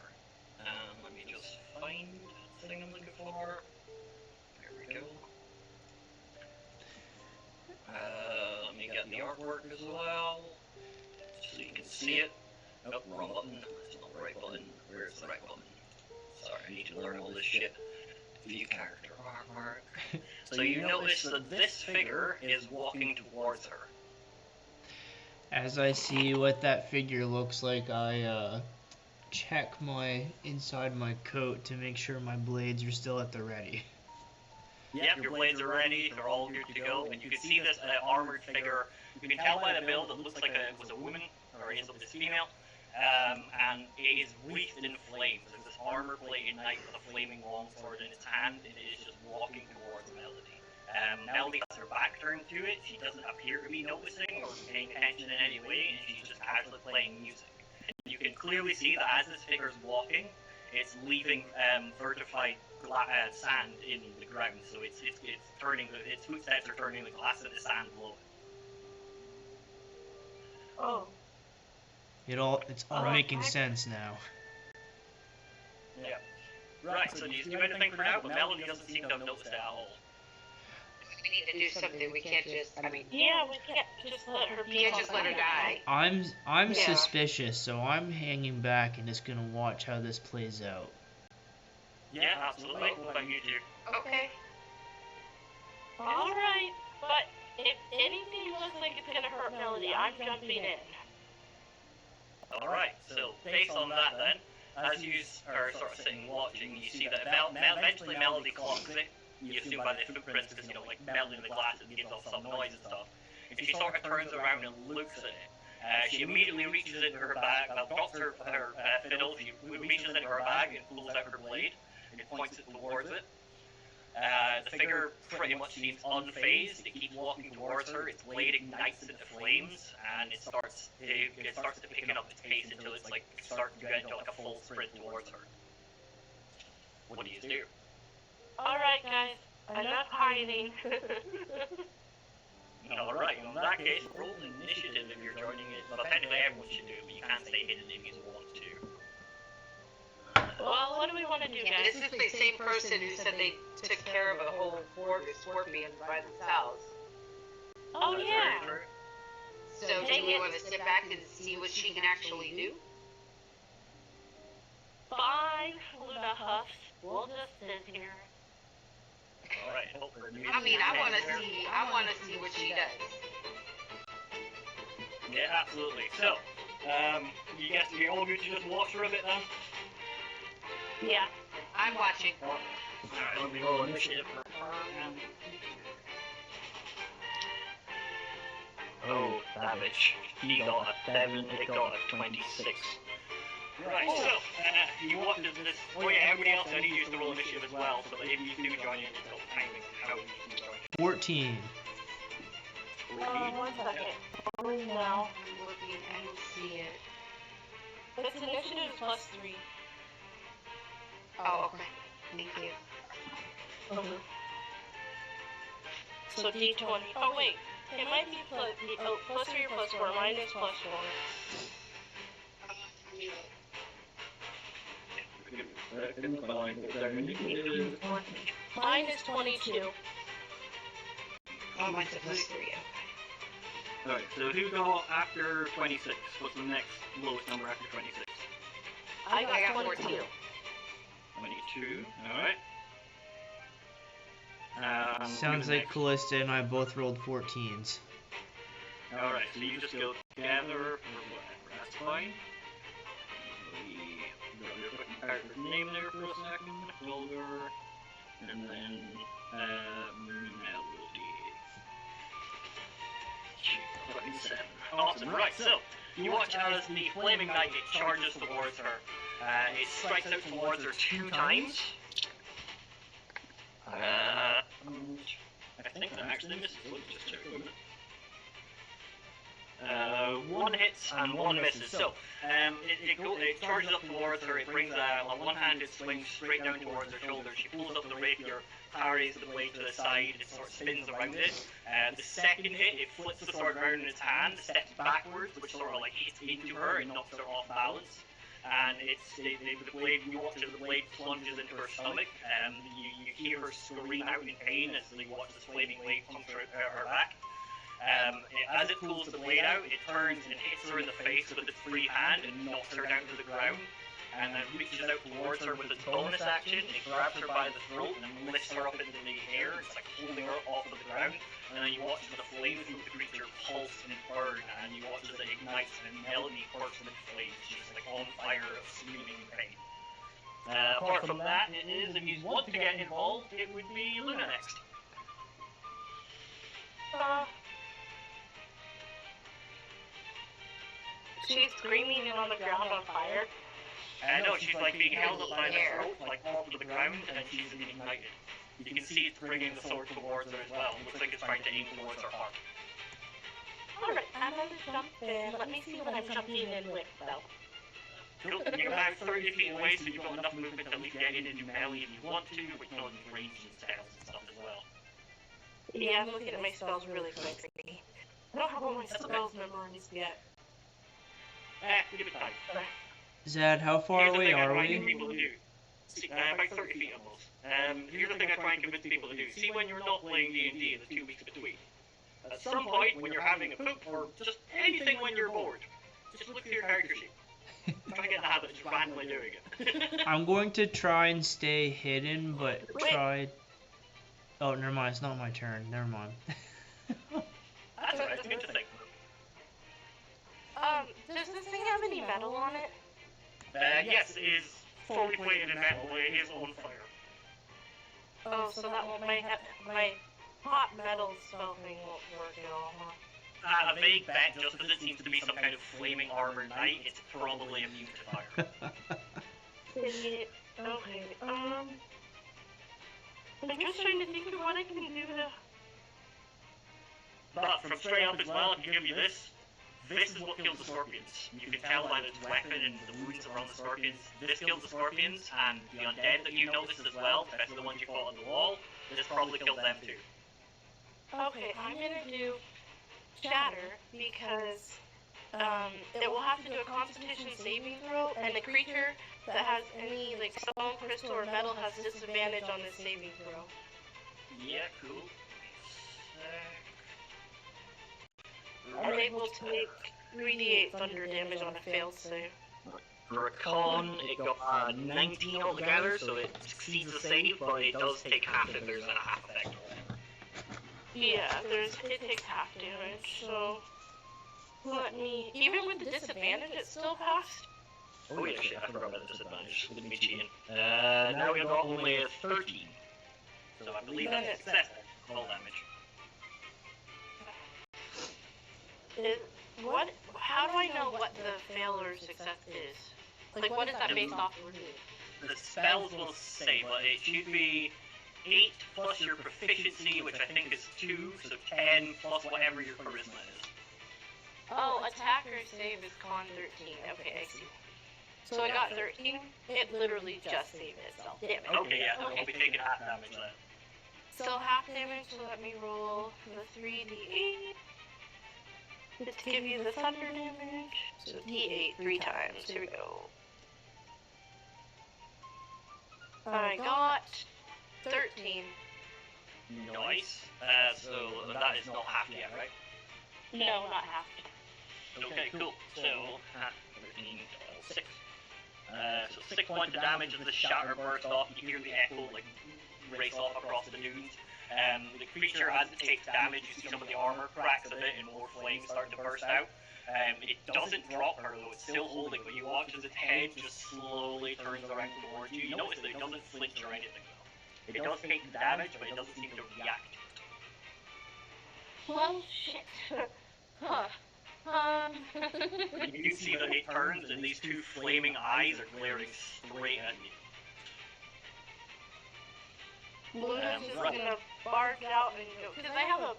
Let me just find the thing I'm looking for. There we go. Let me get the artwork as well, so you can see it. Nope, wrong button. That's not the right button. Where's the right button? Sorry, I need to learn all this shit. View character artwork. So you notice that this figure is walking towards her. As I see what that figure looks like, I check inside my coat to make sure my blades are still at the ready. Yep, your blades are ready, they're all good to go, and you can see this armored figure. You can tell by the build it looks like it was a woman, or is this female, and it is wreathed in flames. There's this armor-plated knight with a flaming longsword in its hand, and it is just walking towards Melody. Melody has her back turned to it, she doesn't appear to be noticing or paying attention in any way, and she's just casually playing music. And you can clearly see that as this figure's walking, it's leaving vertified sand in the ground, so it's turning its footsteps are turning the glass into sand below it. Oh. It's all making sense now. Yeah. Right. So do you do anything for now? But Melody doesn't seem to have noticed it at all. We need to do something. We can't just. I mean. Yeah, we can't just let her We can't just let her die. I'm suspicious, so I'm hanging back and just gonna watch how this plays out. Yeah, absolutely. What about you two? Okay. Alright, but if anything looks like it's gonna hurt Melody, I'm jumping in. Alright, so based on that then, as you are sort of sitting watching, you see that eventually Melody clocks it. You assume by the footprints, because, like, melting the glass, it gives off some noise and stuff. And she sort of turns around and looks at it. She immediately reaches into her bag, drops her fiddle, she reaches into her bag and pulls out her blade, and points it towards it. The figure pretty much seems unfazed. It keeps walking towards her. Its blade ignites into flames, and it starts to picking up its pace until it's like starting to get into like a full sprint towards her. What do you do? Alright, guys, enough hiding. Alright, in that case, roll initiative if you're joining it. Well, technically everyone should do it, but you can't stay hidden if you want to. Well, what do we want to do, guys? This is the same person who said they took care of a whole horde of scorpions by themselves. Oh, yeah. So do we want to sit back and see what she can actually do? Fine, Luna huffs. We'll just sit here. Alright, I mean, I want to see what she does. Yeah, absolutely. So, you guess you're all good to just watch for a bit then? Yeah. I'm watching. Alright, let me roll initiative for her. Oh, savage. He got a 7, it got a 26. Right, so, you watch this, oh yeah, everybody else, I need you to roll initiative as well, so that if you do join in, it's all timing, how you can join. 14. 1 second. No. I'm looking, I don't see it. It's initiative plus 3. Oh, okay. Thank you. So D20. Oh, wait. It might be plus 3 or plus 4. Mine is plus 4. Mine is 22. Oh, mine's a plus 3. Alright, so who got after 26? What's the next lowest number after 26? I got 22. 22, alright. Sounds like Kalllista and I both rolled 14s. Alright, so you just go together or whatever, that's fine. You're putting character's name there for a second, Dolgar, and then Melody. 27. Awesome, right, so you watch as the Flaming Knight it charges towards her. It strikes out towards her 2 times. I think that actually misses. Let me just check a minute. 1 hits and 1 misses. So, it charges up towards her. It brings a one-handed swing straight down towards her shoulder. She pulls up the rapier, parries the blade to the side. It sort of spins around it. The second hit, it flips the sword around in its hand, steps backwards, which sort of like hits into her and knocks her off balance. And the blade, you watch as the blade plunges into her stomach, and you hear her scream out in pain as you watch this flaming blade puncture her back. As it pulls the blade out, it turns and hits her in the face with its free hand and knocks her down to the ground, and then reaches out towards her with its bonus action. It grabs her by the throat and lifts her up into the air. It's like holding her off of the ground, and then you watch as the flames of the creature pulse and burn, and you watch as it ignites and Melody bursts into flames. She's like on fire, screaming in pain. Apart from that, it is, if you want to get involved, it would be Luna next. She's screaming and on the ground on fire. No, she's like being held up by the throat, like off to the ground, and she's ignited. You can see it's bringing the sword towards her as well. It looks like it's trying to aim towards her heart. Alright, I'm gonna jump in. Let me see what I'm jumping in with, though. Cool. You're about 30 feet away, so you've got enough movement to at least get in and do melee if you want to, but you can also use range and spells and stuff as well. Yeah, I'm looking at my spells really quick. I don't have all my spells memorized yet. Give it time. Zad, how far Here's the away thing I are try and get we? people to do. See, about 30 feet almost. Here's the thing I try and convince people to do. See, when you're not playing D&D in the 2 weeks between. At some point, when you're having a poop, or just anything when you're bored, just look through your character sheet. Try and get in the habit of just randomly doing it. I'm going to try and stay hidden, but try... Oh, never mind. It's not my turn. Never mind. That's alright. It's interesting. Does this thing have any metal on it? Yes, it is fully plated in metal. It is on fire. Oh, so that won't, my hot metal spell thing won't work at all, huh? A vague bet, just because it seems to be some kind of flaming armored knight, it's probably immune to fire. Okay, I'm just trying to think of what I can do to... But from straight up as well, I can give you this. This is what kills the scorpions. You can tell by its weapon and the wounds around the scorpions. This kills the scorpions, and the undead that you noticed as well, especially the ones you fought on the wall, this probably killed them too. Okay, I'm gonna do Shatter, because it will have to do a Constitution saving throw, and the creature that has any like stone, crystal, or metal has disadvantage on this saving throw. Yeah, cool. I'm able to make 3d8 thunder damage on a failed save. For a con, it got 19 altogether, so it succeeds the save, but it does take half if there's a half effect or whatever. Yeah, it takes half damage, so let me... Even with the disadvantage, it still passed? Oh yeah, shit, I forgot about the disadvantage. Look at me cheating. Now we got only a 13. So I believe that's a success then. Full damage. How do I know what the fail or success is? Like, what is that based off of? The spells will say, but it should be 8 plus your proficiency, which I think is 2, so 10 plus whatever your charisma is. Oh, attacker save is con 13. Okay, I see. So I got 13. It literally just saved itself. Damn it. Okay, yeah, so we'll be taking half damage then. So half damage, so let me roll the 3d8. To give you the thunder damage. So d8 3 times. Here we go. I got 13. Nice. So that is not half yet, right? No, not half. Okay, cool. So, 13, 6. So 6 points of damage as the shatter bursts off. You hear the echo, like, race off across the dunes. The creature, as it takes damage, you see some of the armor cracks a bit and more flames start to burst out. It doesn't drop her though, it's still holding, but you watch as its head just slowly turns around towards you. You notice that it doesn't flinch or anything though. It does take the damage, but it doesn't seem to react. Well, shit. Huh. You see that it turns and these two flaming eyes are glaring straight at you. Luna's just gonna barge out and go, because I have a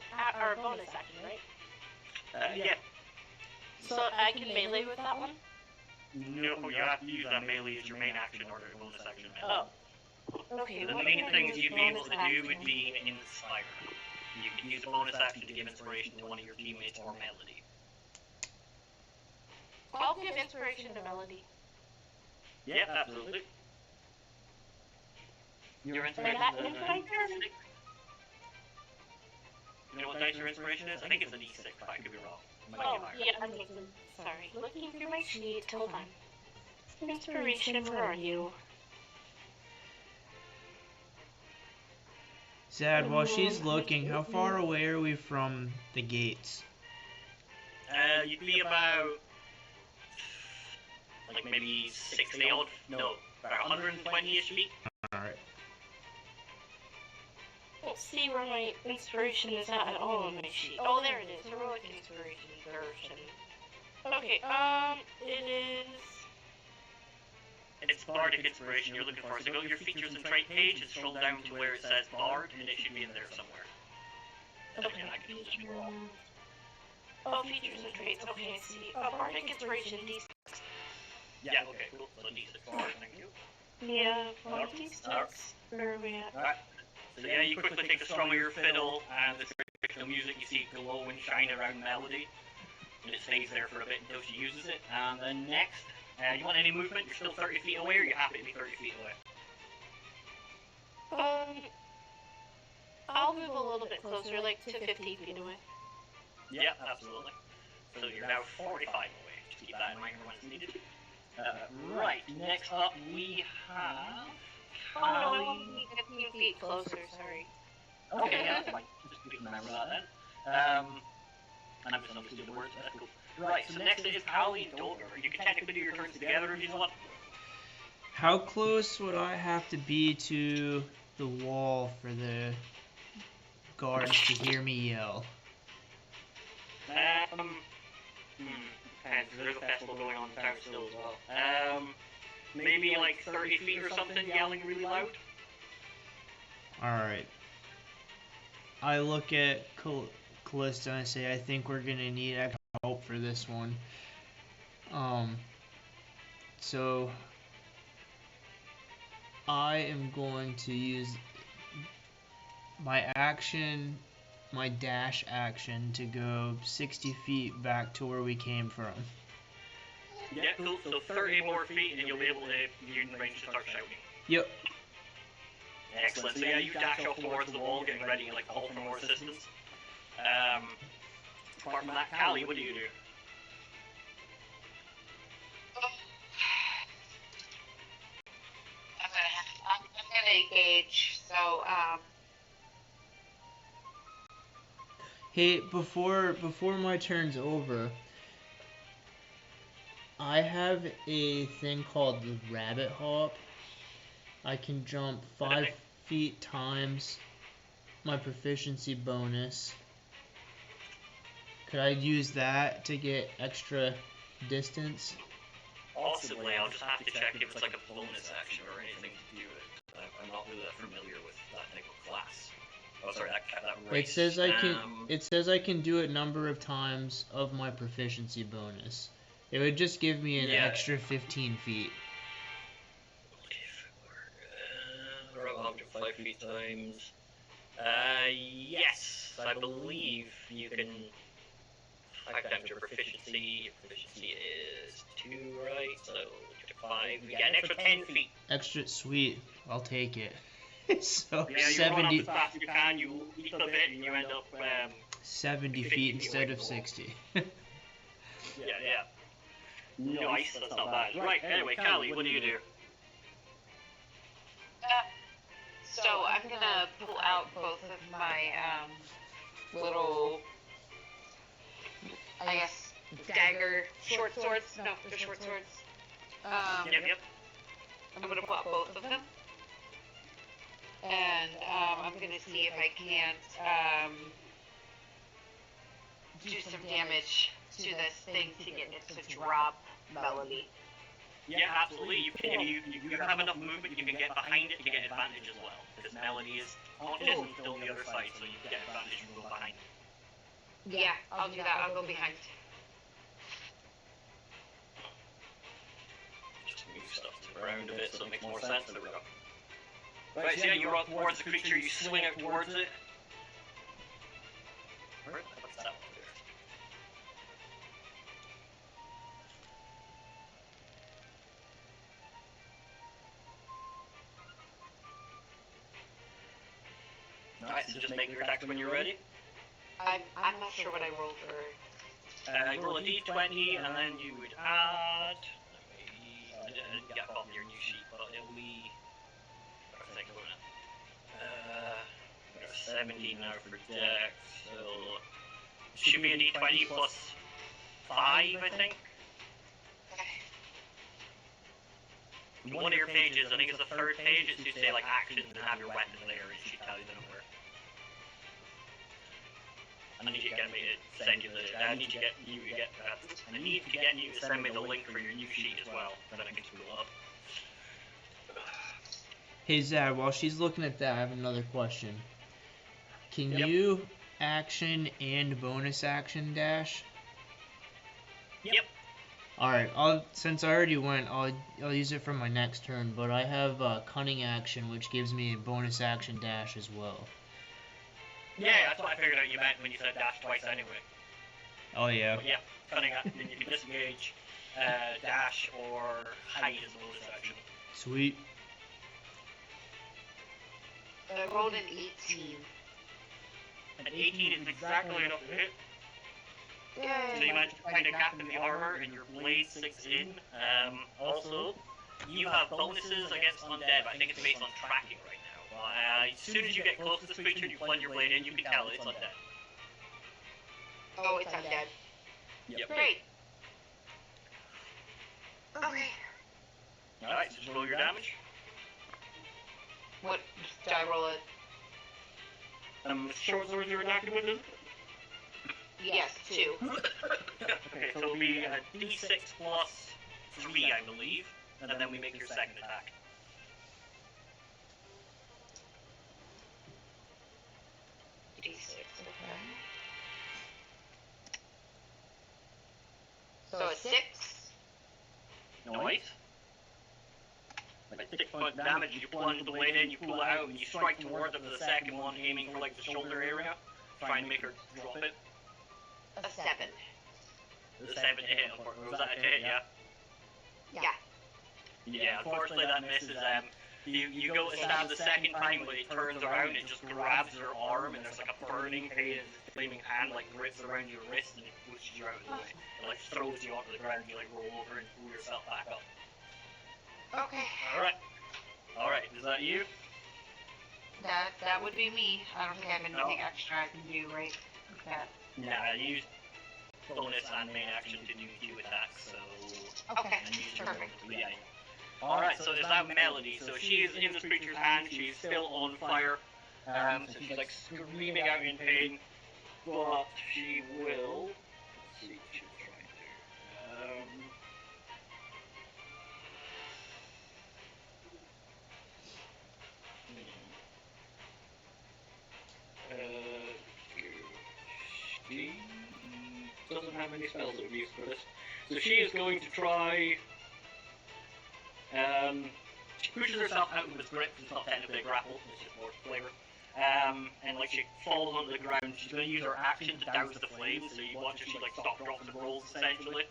bonus action, right? Yeah. So I can melee with that one? No, you have to use that melee as your main action or your bonus action. Oh. Okay, The what main can I things use you'd be able bonus to action? do would be Inspire. You can use a bonus action to give inspiration to one of your teammates or Melody. I'll give inspiration to Melody. Yeah, absolutely. Your And inspiration that is means my turn. You know what dice your inspiration is? I think it's an E6, but I could be wrong. It might be Oh, higher. yeah, I'm looking. Sorry. Looking through my sheet. Hold on. Inspiration, where are you? Zad, while she's looking, how far away are we from the gates? You'd be about, like maybe 60 odd, no, about 120-ish feet. Alright. I don't see where my inspiration is at all on my sheet. Oh, there it is. Heroic inspiration version. Okay, it is... It's Bardic Inspiration you're looking for, so go to your features and trait page and scroll down to where it says Bard, and it should be in there somewhere. Okay, oh, features and traits. Okay, I see. Bardic inspiration, D6. Yeah, okay, cool. So D6 Bard, thank you. Yeah, D6. Where are we at? Alright. So yeah, you quickly take the strum of your fiddle, and the traditional music, you see it glow and shine around Melody. And it stays there for a bit until she uses it. And then next, you want any movement? You're still 30 feet away, or you're happy to be 30 feet away? I'll move a little bit closer, like to 15 feet away. Yeah, absolutely. So you're now 45 away. Just keep that in mind for when it's needed. Right, next up we have... Oh, no, I want to be 15 feet closer, sorry. Okay, yeah, that's fine. Just remember that then. And I've just understood the words, that's cool. Right, so next is Kalli and Dolgar. You can technically do your turns together if you want. How close would I have to be to the wall for the guards to hear me yell? Depends, there's a festival going on in town still as well. Maybe like 30 feet or something, yelling really loud. Alright. I look at Kalllista and I say, I think we're gonna need extra help for this one. So I am going to use my action, my dash action, to go 60 feet back to where we came from. Yeah, cool. So 30 more feet and you'll be able to, you're in range to start shouting. Yep. Excellent. So yeah, you dash off towards the wall, getting ready to like call for more assistance. Apart from that, Kalli, what do you do? I'm gonna engage, so, Hey, before my turn's over, I have a thing called the rabbit hop. I can jump 5 feet times my proficiency bonus. Could I use that to get extra distance? Possibly, I'll just have to check if it's like a bonus action or anything to do with it. I'm not really that familiar with that type of class. Oh, sorry, that race. It says I can do it number of times of my proficiency bonus. It would just give me an extra 15 feet. Object 5 feet times. Yes, I believe you can 5 times your proficiency. Your proficiency is 2, right? So 5. You get an extra 10 feet. Extra sweet. I'll take it. So yeah, you 70. run up as fast as you can. You leap a bit, and you end up 70 feet instead of 60. yeah. Nice. That's not bad. Right. Anyway, Kalli, what do you do? So I'm gonna pull out both of my little, I guess, dagger short swords. No, they're short swords. Yep. I'm gonna pull out both of them, and I'm gonna see if I can't do some damage to this thing to get it to drop Melody. Yeah, absolutely. You can. You have enough movement. You can get behind it to get advantage as well. Because Melody is still on the other side, so you get advantage from go behind. Yeah, I'll do that. I'll go behind. Just move stuff around a bit so it makes more sense. There we go. Right, so yeah, you run towards the creature. You swing out towards it. Right, what's that one there? Alright, so just make your attacks when you're ready. I'm not sure what I rolled for. You roll a d20 and then you would add. I didn't get off your new sheet, but it'll be. I think we're at 17 now for dex, so it should be a d20 plus 5, I think. One of your pages, I think it's the third page, it should say like actions and have your weapon there. It should tell you the number. I need to get me to send you the. I need to get you to get. I need to get you to send me the link for your new sheet as well, so that I can screw up. Hey Zad, while she's looking at that, I have another question. Can you action and bonus action dash? Yep. Alright, since I already went, I'll use it for my next turn, but I have cunning action, which gives me a bonus action dash as well. Yeah, that's what I figured out you meant when you said dash twice anyway. Oh yeah. But yeah, cunning action, then you can disengage, dash, or hide as a bonus action. Sweet. I rolled an 18. An 18 is exactly enough to hit. Yay! So you managed to find a gap in the armor and your blade sinks in. Also, you have bonuses against undead, but I think it's based on tracking right now. As soon as you get close to this creature and you plunge your blade in, you can tell it's undead. Oh, it's undead. Yep. Great. Okay. Alright, so just roll your damage. What? Did I roll it? Short swords you're attacking with, is it? Yes, 2. Okay, so it'll be a d6 plus 3, I believe, and then we make your second attack. D6, okay. So a 6. Nice. Like 6 points of damage, you plunge the blade in, you pull it out, and you strike towards it for the second one, aiming for like the shoulder area, trying to make her drop it. A 7. The 7 to hit, was that a hit, yeah? Yeah. Yeah, unfortunately that misses. You go to stab the second time, but it turns around, it just grabs your arm, and there's like a burning pain, and this flaming hand like grips around your wrist, and it pushes you out of the way. It like throws you onto the ground, you like roll over and pull yourself back up. Okay. Alright, is that you? That would be me. I don't think I have anything extra I can do, right? Okay. Nah, you use bonus and main action to do 2 attacks, so... Okay, And use your perfect. bonus, yeah. Alright, so is that Melody? So she is in this creature's hand, she's still on fire. So she's like screaming out in pain. But she will... Let's see what she'll try and do. She doesn't have any spells that would be used for this. So she is going to try... she pushes herself out of its grip, it's not technically a grapple, it's just more flavor. And like she falls onto the ground, she's going to use her action to douse the flames, so you watch her, she like stop, drops, and rolls essentially.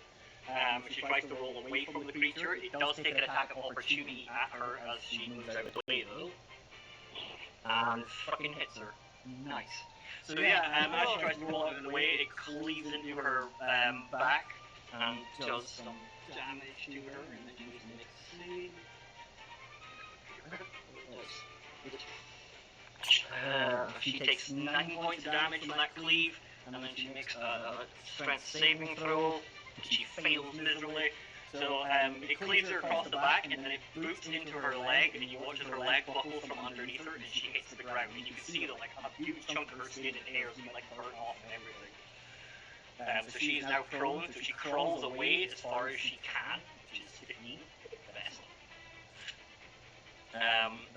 She tries to roll away from the creature. It does take an attack of opportunity at her as she moves out of the way though. And fucking hits her. Nice. So yeah, as she tries to roll out of the way, it cleaves into her back and does some damage to her. And then she needs to make a save. She takes 9 points of damage from that cleave, and then she makes a strength saving throw. She fails miserably. So it cleaves her across the back, and then it boots into her leg, and you watch as her leg buckles from underneath her, and she hits the ground, and you can see that like a huge chunk of her skin and hair is being like burnt off and everything. So she is now prone, so she crawls away as far as she can, which is 15, the best.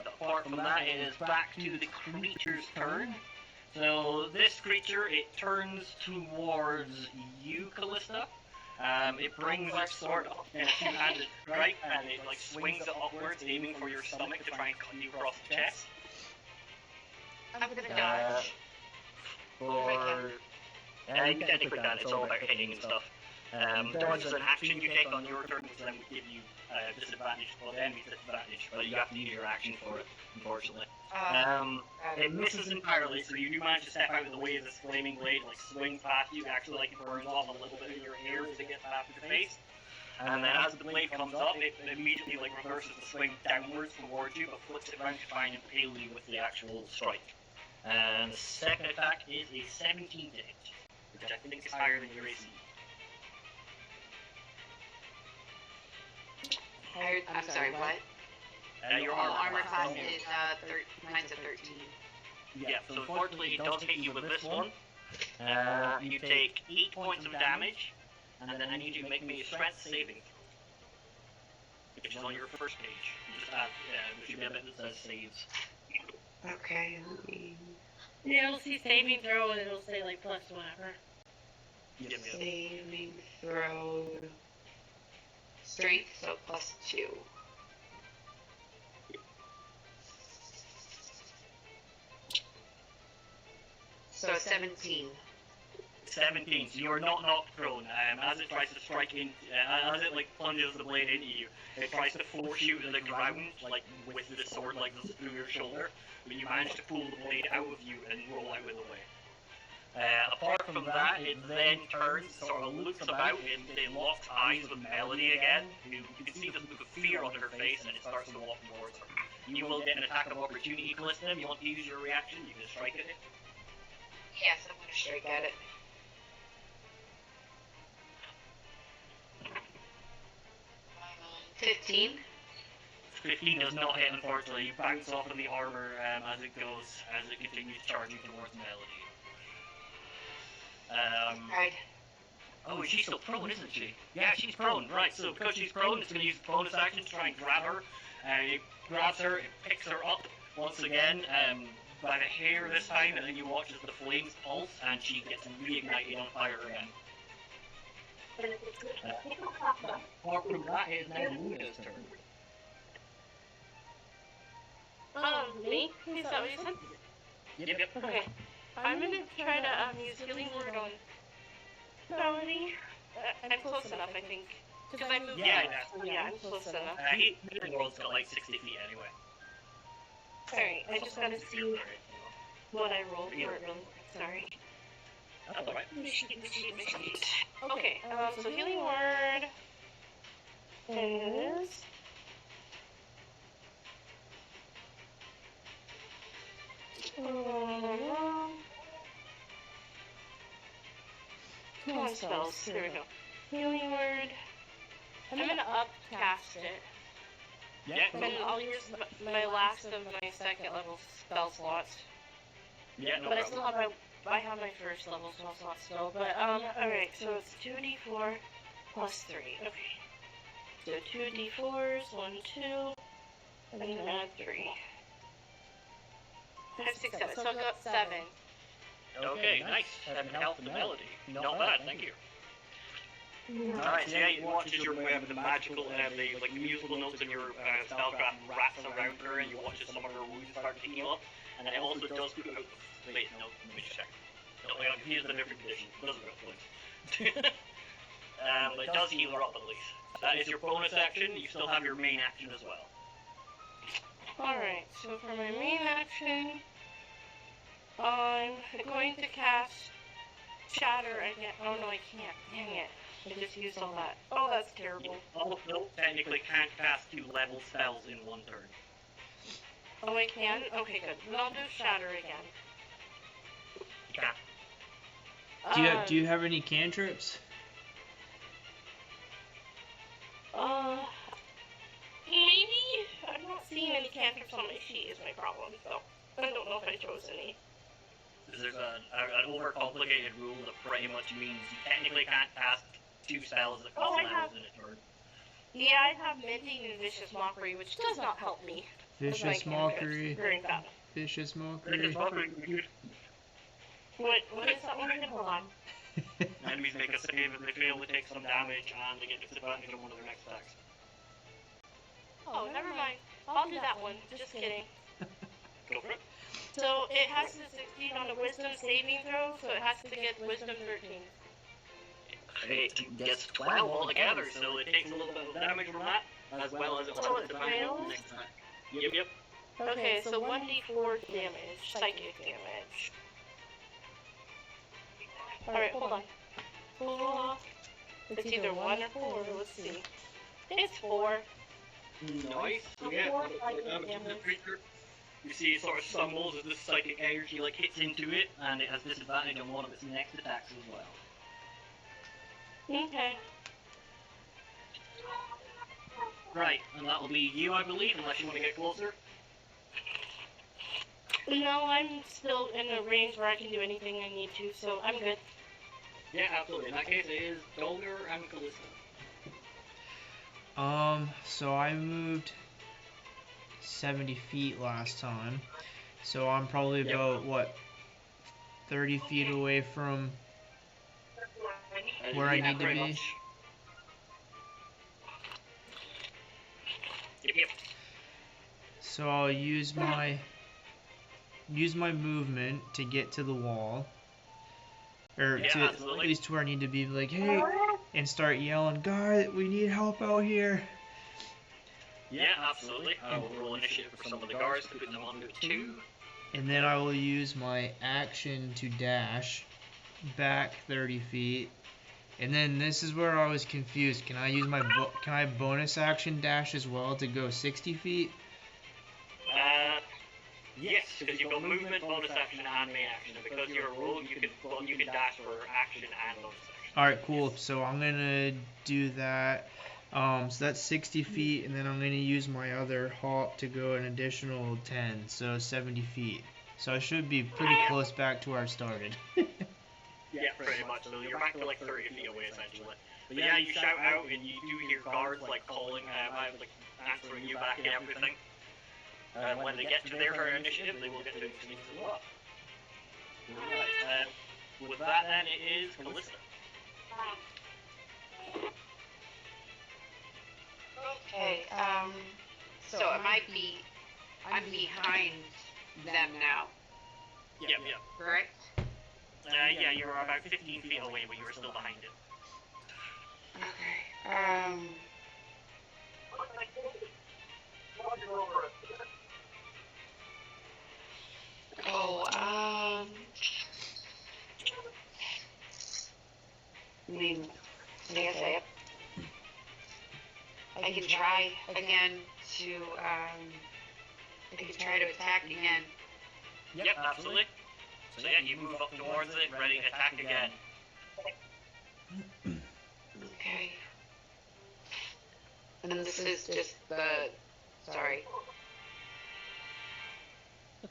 Apart from that, it is back to the creature's turn. So this creature, it turns towards you, Kalllista. It brings its sword up in a two-handed strike, and it like swings it upwards, aiming for your stomach to try and cut you across the chest. I'm gonna dodge. You technically can, it's all about hitting and stuff. Dodge is an action you take on your turn, which then would give you disadvantage, well, the enemy's disadvantage, but you have to use your action for it, unfortunately. It misses entirely, so you do manage to step out of the way of this flaming blade, like swings past you, actually like it burns off a little bit of your hair as it gets past your face. And then as the blade comes up, it immediately like reverses the swing downwards towards you, but flips it around to try and impale you with the actual strike. And the second attack is a 17 to hit, which I think is higher than your AC. I'm sorry, what? Your Armor class is mine's a 13. Yeah, so unfortunately it does hit you with this one. You take 8 points of damage, and then I need you to make me a strength saving throw, which is on your first page. You just have, there should be a bit that says saves. Okay. Yeah, it'll see saving throw and it'll say like plus whatever. Yep. Saving throw. Strength, so +2. So 17. 17, so you are not knocked prone. As it tries to strike in, as it like plunges the blade into you, it tries to force you to the ground, like with the sword, like through your shoulder, but you manage to pull the blade out of you and roll out of the way. Apart from that, it then turns, sort of looks about, and it locks eyes with Melody again. You can see the look of fear on her face, and it starts to walk towards her. You will get an attack of opportunity, Kalllista. If you want to use your reaction, you can strike at it. Yes, I'm gonna strike at it. Um, 15. 15 does not hit, unfortunately. You bounce off of the armor as it continues charging towards Melody. Right. Oh, she's still prone, isn't she? Yeah, she's prone, right. So because she's prone, it's going to use the bonus action to try and grab her. It grabs her, it picks her up once again by the hair this time, and then you watch as the flames pulse, and she gets reignited on fire again. Apart from that, it is now Luna's turn. Me? Is that what you said? Yep. Okay. I'm gonna try to use healing word on Melody. I'm close enough, I think. Because I moved Yeah, I'm close enough. Healing World's got like 60 feet anyway. Alright, I just gotta see what I rolled for it really quick. Sorry. That's alright. My sheet. Okay, so healing word is... Come on, spells. There we go. Healing word. I'm gonna upcast it. Yeah, And I'll use my last of my second level spell slots. yeah, no But I problem. still have I have my first level spell slot still. But alright, so it's 2d4 plus 3. Okay. So 2d4s, 1, 2, and then add 3. 5, 6, 7. So I've got 7. Okay, nice. 7 health to Melody. Not bad, thank you. Alright, so yeah, you watch as your the magical, the musical notes in your spellcraft wraps around her, and you watch as some of her wounds start to heal up, and it also does put out the... Wait, no, let me just check. No, I'm confused with a different condition. It doesn't go point. But it does heal her up at least. That is your bonus action. You still have your main action as well. Alright, so for my main action, I'm going to cast Shatter again. Oh no, I can't. Dang it. I just used all that. Oh, that's terrible. You also technically can't cast 2 level spells in one turn. Oh, I can? Okay, good. Then I'll do Shatter again. Yeah. Do you have any cantrips? Maybe? I'm not seeing any cantrips on my sheet is my problem, so I don't know if I chose any. There's an overcomplicated rule that pretty much means you technically can't cast 2 spells that cost levels in a turn. Yeah, I have Mending and Vicious Mockery, which does not help me. Vicious Mockery. During battle. Vicious Mockery. What is that one again? Hold on. Enemies make a save if they fail to take some damage, and they get disadvantage on one of their next attacks. Oh, never mind. I'll do that one. Just kidding. Go for it. So it has to succeed on a Wisdom saving throw, so it has to get Wisdom 13. It gets 12 altogether, so it takes a little bit of damage from that, as well as it So will it disadvantage on the fails? next attack. Yep. Okay, so 1d4 damage, psychic damage. Alright, hold on. 4. It's either 1 or 4, let's see. It's 4. Nice. So yeah, damage to the creature. You see it sort of stumbles as this psychic energy hits into it, and it has disadvantage on one of its next attacks as well. Okay. Right, and that'll be you, I believe, unless you want to get closer. No, I'm still in a range where I can do anything I need to, so I'm good. Yeah, absolutely. In that case, it is Dolgar and Kalllista. So I moved 70 feet last time. So I'm probably about, 30 feet away from where I need to be? Yep. So I'll use my movement to get to the wall. Or to absolutely. at least to where I need to be, like, hey, and start yelling, guys, we need help out here. Yeah, absolutely. I will roll initiative for some of the guards to put them onto 2. And then I will use my action to dash back 30 feet. And then this is where I was confused. Can I use my can I bonus action dash as well to go 60 feet? Yes, because you've got movement, bonus action, and main action. And because you're a rogue, you can dash for action and bonus action. Alright, cool. So I'm gonna do that. So that's 60 feet, and then I'm gonna use my other hop to go an additional 10, so 70 feet. So I should be pretty close back to where I started. Yeah, pretty much. So you're back to like 30 feet away essentially. But yeah, you shout out, and you do hear guards like calling, answering you back and everything. When they get to their turn initiative, they will get to do things as well. Right. With that, then it is Kalllista. Okay, so I'm behind them now, Yep. correct? Yeah, you were about 15 feet away, but you were still behind it. Okay, I mean, I guess I can try again to, I can try to attack again. Yep, absolutely. So yeah, you move up towards it, ready to attack again. Okay. And this is just the, sorry.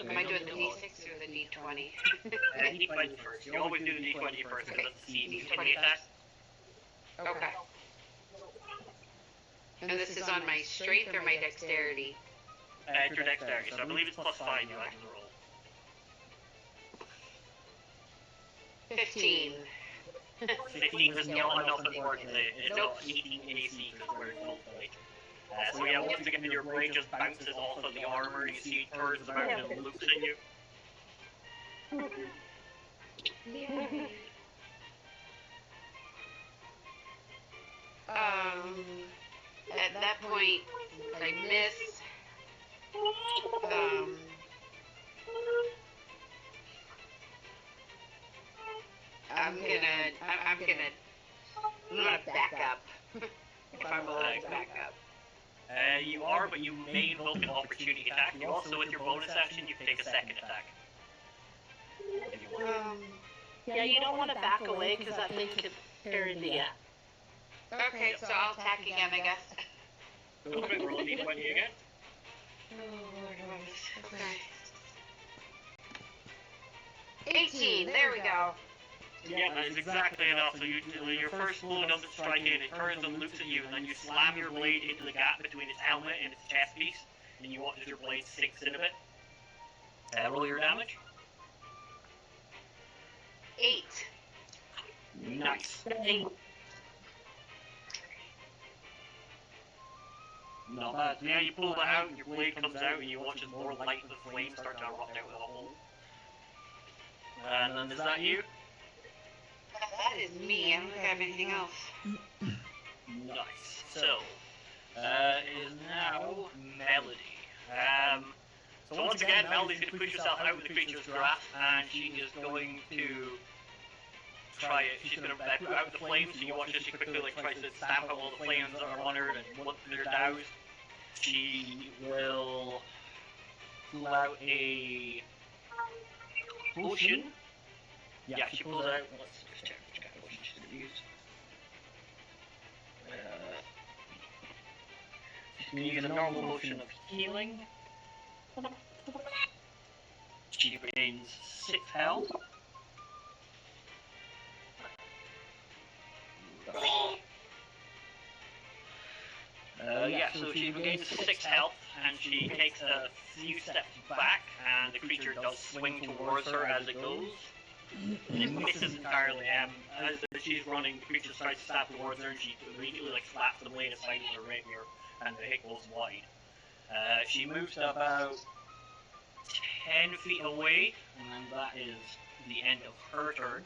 Am I doing the D6 or the D20? D20 first. You always do the D20 first because it's the D20 attack. Okay. And this is on my strength or my dexterity? It's your dexterity, so I believe it's +5 you actually roll. 15. 15 is not enough unfortunately. It's not 18 AC because we're in full fight. So yeah, once again your blade just bounces off of the armor, you see it turns around and looks at you. At that point, I miss. I'm gonna back up. If I'm allowed to back up. You are, but you may invoke an opportunity attack. You also, with your bonus action, you can take a second attack. If you want. Yeah, you don't want to back away because that thing could carry the. Okay, so I'll attack again, I guess. Okay, roll a d20 again. Okay. 18, there we go. Yeah, that is exactly enough. So your first blow doesn't strike in, it turns and looks at you, and then you slam your blade into the gap between its helmet and its chest piece, and you watch as your blade sinks in a bit. Roll your damage. 8. Nice. Not bad. Yeah, you pull that out, and your blade comes out, and you watch as more light of the flame start to erupt out of the hole. And then is that you? That is me. I don't think I have anything else. Nice. So, it is now Melody. So once again, Melody's going to push herself out of the creature's grasp, and she is going to try it. She's going to put out the flames, so you watch as she quickly tries to stamp out all the flames that are on her and once they're doused, she will pull out a potion. Yeah, she pulls out. Let's just check which kind of potion she's going to use. She's going to use a normal potion of healing. She regains 6 health. Yeah, so she regains 6 health, and she takes a few steps back, and the creature does swing towards her as it goes. And it misses entirely. As she's running, the creature tries to stab towards her, and she immediately slaps the blade aside with her rapier, and the hit goes wide. She moves to about 10 feet away, and then that is the end of her turn.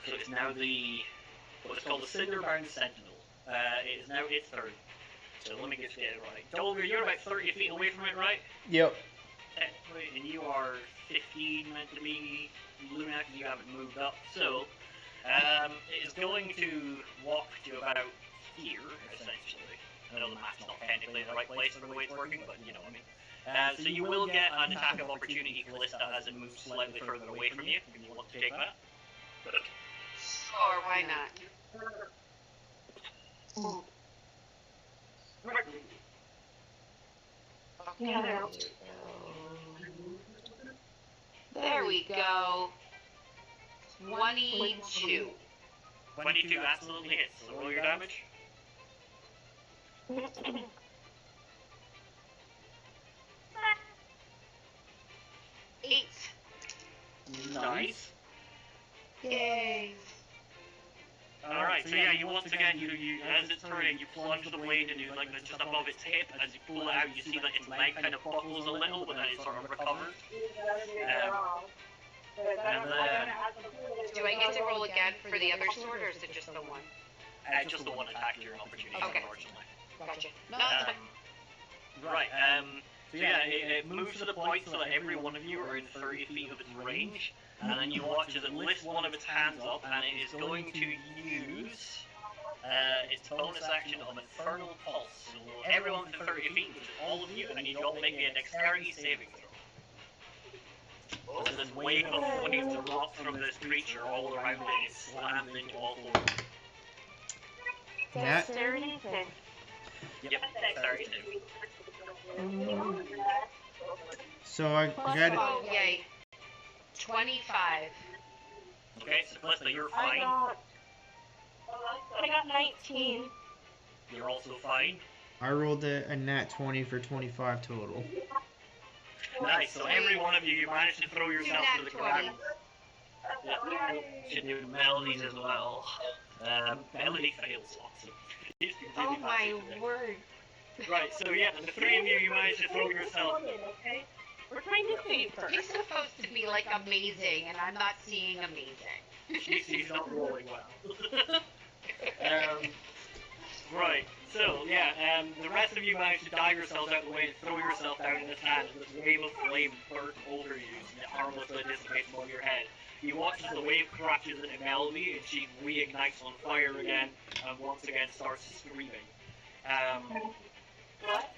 So it's now what's called the Cinderbound Sentinel. It is now its turn. So let me get it right. Dolgar, you're about 30 feet away from it, right? Yep. Technically, and you are 15 meant to be Luna, because you haven't moved up. So, it is going to walk to about here, essentially. I know the map's not technically in the right place for the way it's working, but you know what I mean. So you will get an attack of opportunity, Kalllista, as it moves slightly further away from you, if you want to take that. Sure, why not? Yeah, there we go. 22. 22 absolutely hits, so roll your damage. 8. Nice. Yay. Alright, so yeah, you once again, you as it's turning, you plunge the blade into just above its hip. As you pull it out, you see that its leg kind of buckles a little, but then it sort of recovers. And then Do I get to roll again for the other sword, or is it just the one? just the one attack during opportunity, Okay. unfortunately. Gotcha. No, Right, so yeah, it moves to the point so that every one of you are in 30 feet of its range, and then you watch as it lifts one of its hands up, and it is going to use its bonus action of Infernal Pulse. So everyone within 30 feet, which is all of you, I need you all to make me a dexterity saving throw. So this wave of flames erupts from this creature all around it, and it slams into all four of you. Nat? Yep, dexterity saving. So I got it. Oh, yay. 25. Okay, so Kalllista, you're I fine. got 19. You're also fine. I rolled a nat 20 for 25 total. Nice, so every one of you managed to throw yourself to the ground. Yeah. Should do Melody's as well. Melody fails, awesome. Oh my word. Right, so yeah, the three of you managed to throw yourself. Okay? We're trying to save her. He's supposed to be like amazing, and I'm not seeing amazing. She's not rolling well. Right, so yeah, the rest of you managed to dive yourselves out of the way and throw yourself down in the sand as this wave of flame bursts over you and it harmlessly dissipates above your head. You watch as the wave crashes into Melody and she reignites on fire again and once again starts screaming. What?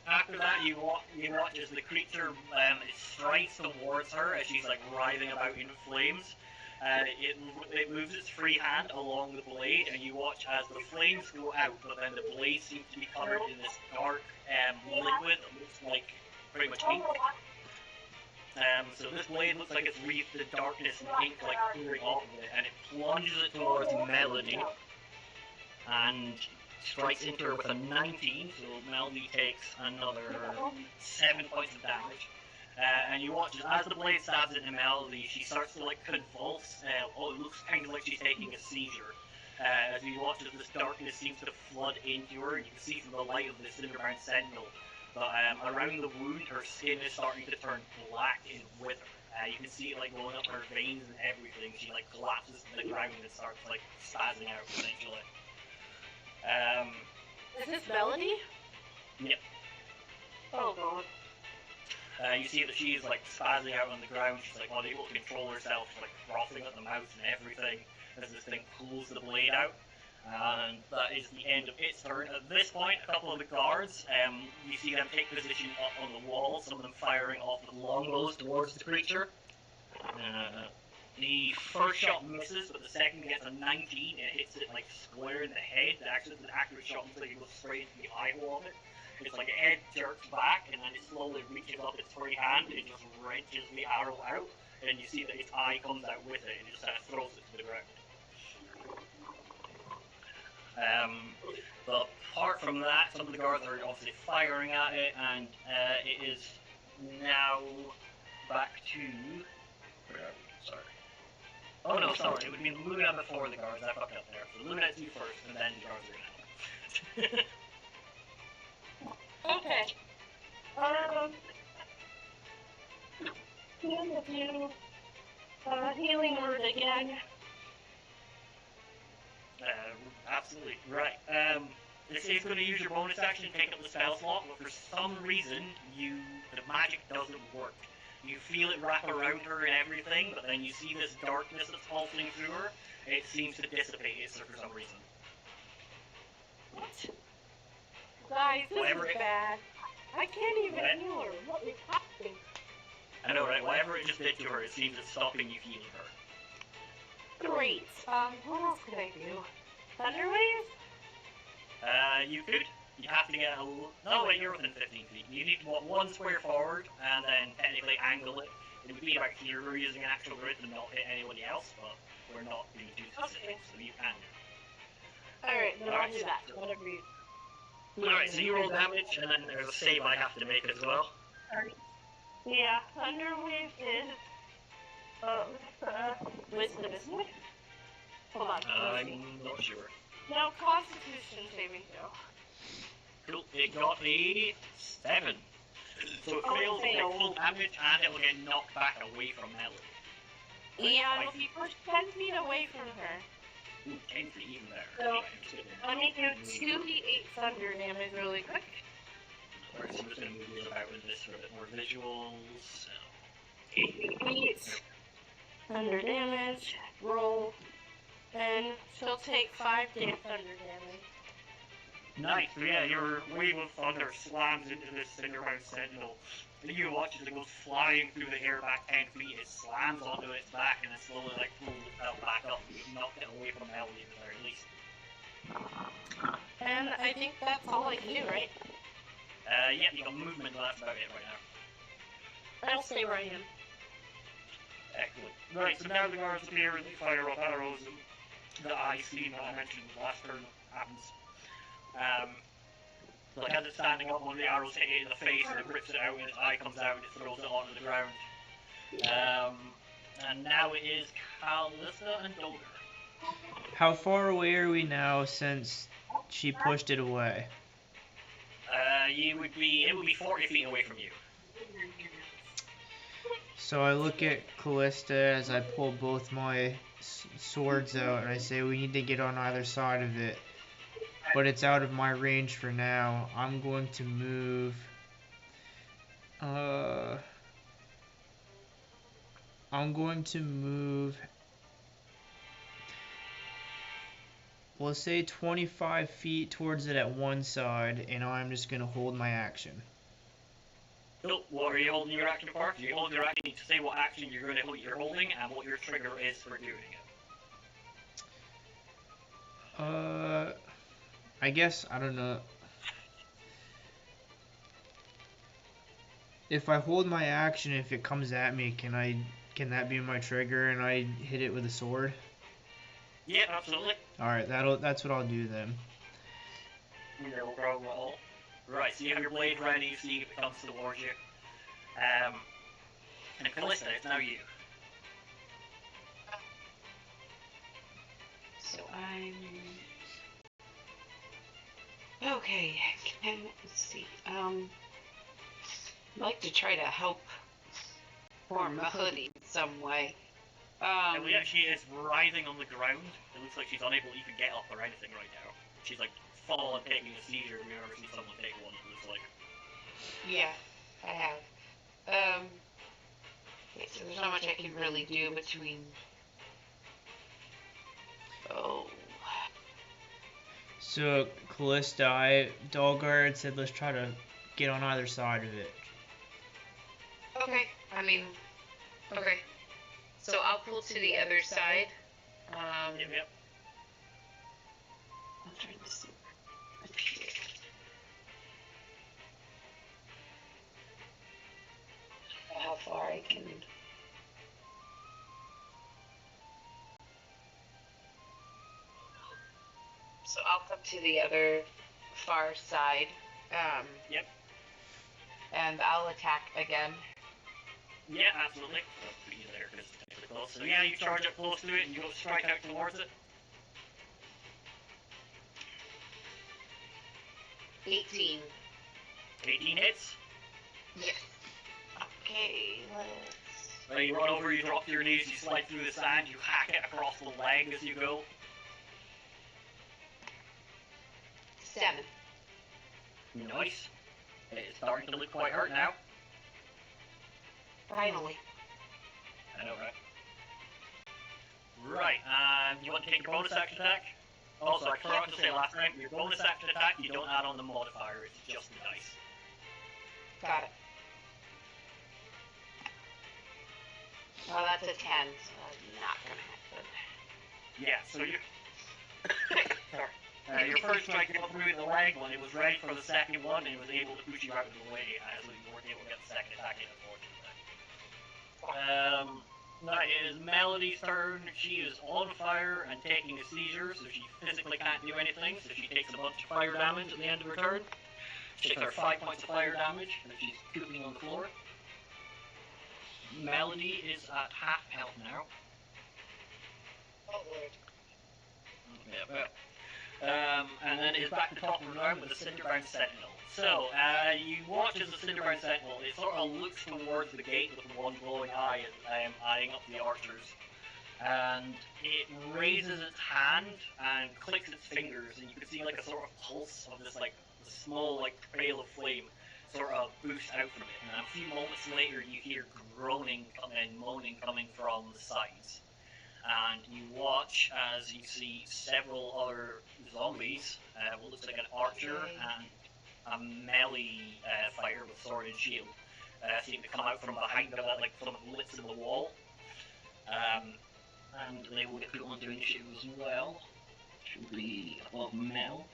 After that, you watch as the creature strides towards her as she's like writhing about in flames. It moves its free hand along the blade, and you watch as the flames go out, but then the blade seems to be covered in this dark liquid that looks like pretty much ink. So this blade looks like it's wreathed in darkness and ink like pouring off of it, and it plunges it towards Melody and strikes into her with a 19, so Melody takes another 7 points of damage. And you watch as the blade stabs into Melody, she starts to like convulse. It looks kind of like she's taking a seizure. As you watch as this darkness seems to flood into her, and you can see from the light of the Cinderbound Sentinel that around the wound, her skin is starting to turn black and wither. You can see it like going up her veins and everything. She like collapses to the ground and starts like spazzing out essentially. Is this Melody? Yep. Oh god. You see that she's like spazzing out on the ground. She's like unable to control herself, like frothing at the mouth and everything as this thing pulls the blade out. And that is the end of its turn. At this point, a couple of the guards, you see them take position up on the wall, some of them firing off with longbows towards the creature. The first shot misses, but the second gets a 19 and hits it like square in the head. Actually, it's an accurate shot until you go straight into the eyeball of it. It's like a head jerks back, and then it slowly reaches up its free hand and just wrenches the arrow out, and you see that its eye comes out with it and just kind of throws it to the ground. But apart from that, some of the guards are obviously firing at it, and it is now back to... Where are we? Sorry. Oh no, sorry, it would be Luna before the guards. I fucked up there. So Luna is you first, and then the guards are going to Okay. Heal with you. Healing word again. Absolutely, right. This is going to use your bonus action to take up the spell slot, but for some reason, the magic doesn't work. You feel it wrap around her and everything, but then you see this darkness that's pulsing through her, and it seems to dissipate for some reason. What? Guys, this is bad. I can't even heal her. What is happening? I know, right? Whatever it just did to her, it seems it's stopping you healing her. Great. What else could I do? Thunderwave? You could. You have to get a... No, wait, you're within 15 feet. You need to walk one square forward, and then technically angle it. It would be about here, we're using an actual grid and not hit anybody else, but we're not being too specific, so you can. Alright, then I'll do that. Whatever you... Alright, so you roll damage, and then there's a save I have to make as well. Yeah, Thunderwave is... wisdom, isn't it? Hold on. I'm not sure. No, Constitution saving throw. Cool, it got a 7. So it fails to take full damage, and it will get knocked back away from Melody. Yeah, it'll be pushed 10 feet away from her. Ooh, 10 feet even better. So, let me do 2d8 thunder damage really quick. Alright, so I'm just going to move these about with this for a bit more visuals. 8 thunder damage, roll, and she'll take 5 thunder damage. Nice, so yeah, your wave of thunder slams into this Cinderbound Sentinel. You watch as it goes flying through the air back 10 feet, it slams onto its back and it slowly like pulls itself back up and knocks it away from Melody at the very least. And I think that's all I can do, right? Yeah, you got movement, but that's about it right now. I'll stay where I am. Excellent. Right, so now the guards appear and they fire off arrows and the eye scene that I mentioned last turn happens. Like as it's standing up, one of the arrows hit it in the face and it rips it out and its eye comes out and it throws it onto the ground. And now it is Kalllista and Dolgar. How far away are we now since she pushed it away? It would be 40 feet away from you. So I look at Kalllista as I pull both my swords out and I say we need to get on either side of it. But it's out of my range for now. I'm going to move... we'll say 25 feet towards it at one side, and I'm just going to hold my action. So, what are you holding your action for? You hold your action to say what action you're holding and what your trigger is for doing it. I guess, I don't know. If I hold my action, if it comes at me, can that be my trigger and I hit it with a sword? Yeah, absolutely. Alright, that's what I'll do then. No problem at all. Right, so you have your blade ready, see if it comes towards you. And Kalllista, it's now you. So I'm... Okay, let's see. I'd like to try to help poor Melody in some way. Elia, she is writhing on the ground. It looks like she's unable to even get up or anything right now. She's like fallen, taking a seizure. Have you ever seen someone take one? It looks like. Yeah, I have. Okay, so there's not much I can really do between... Oh... So, Kalllista, Dolgar had said let's try to get on either side of it. Okay, I mean... Okay. So I'll pull to the other side. Yep. I'm trying to see. How far I can... So I'll come to the other far side. Yep. And I'll attack again. Yeah, absolutely. I'll put you there because it's pretty close. So yeah, you charge up close to it and you go strike out towards it. 18. 18 hits. Yes. Okay, let's... Then you run over, you drop to your knees, you slide through the sand, you hack it across the leg as you go. 7. Nice. It's starting to look quite hurt now. Finally. I know, right? Right, you want to take your bonus action attack? Also, I forgot to say last time, your bonus action attack, you don't add on the modifier, it's just the dice. Got it. Well, that's a 10, so that's not gonna happen. Yeah, so you... Sorry. Your first strike came through the leg when it was ready for the second one, and it was able to push you out of the way as you weren't able to get the second attack in, unfortunately. That is Melody's turn. She is on fire and taking a seizure, so she physically can't do anything, so she takes a bunch of fire damage at the end of her turn. She takes her 5 points of fire damage, and she's pooping on the floor. Melody is at half health now. Oh, Lord. Yeah, well. And then it's back to top of the round with the Cinderbound Sentinel. So, you watch as the Cinderbound Sentinel, it sort of looks towards the gate with one glowing eye, eyeing up the archers. And it raises its hand and clicks its fingers, and you can see like a sort of pulse of this like small like trail of flame sort of boost out from it. And a few moments later, you hear groaning and moaning coming from the sides. And you watch as you see several other zombies, what looks like an archer and a melee fighter with sword and shield, seem to come out from behind them at like some slits in the wall. And they will get put onto initiative as well. Should be above Mel.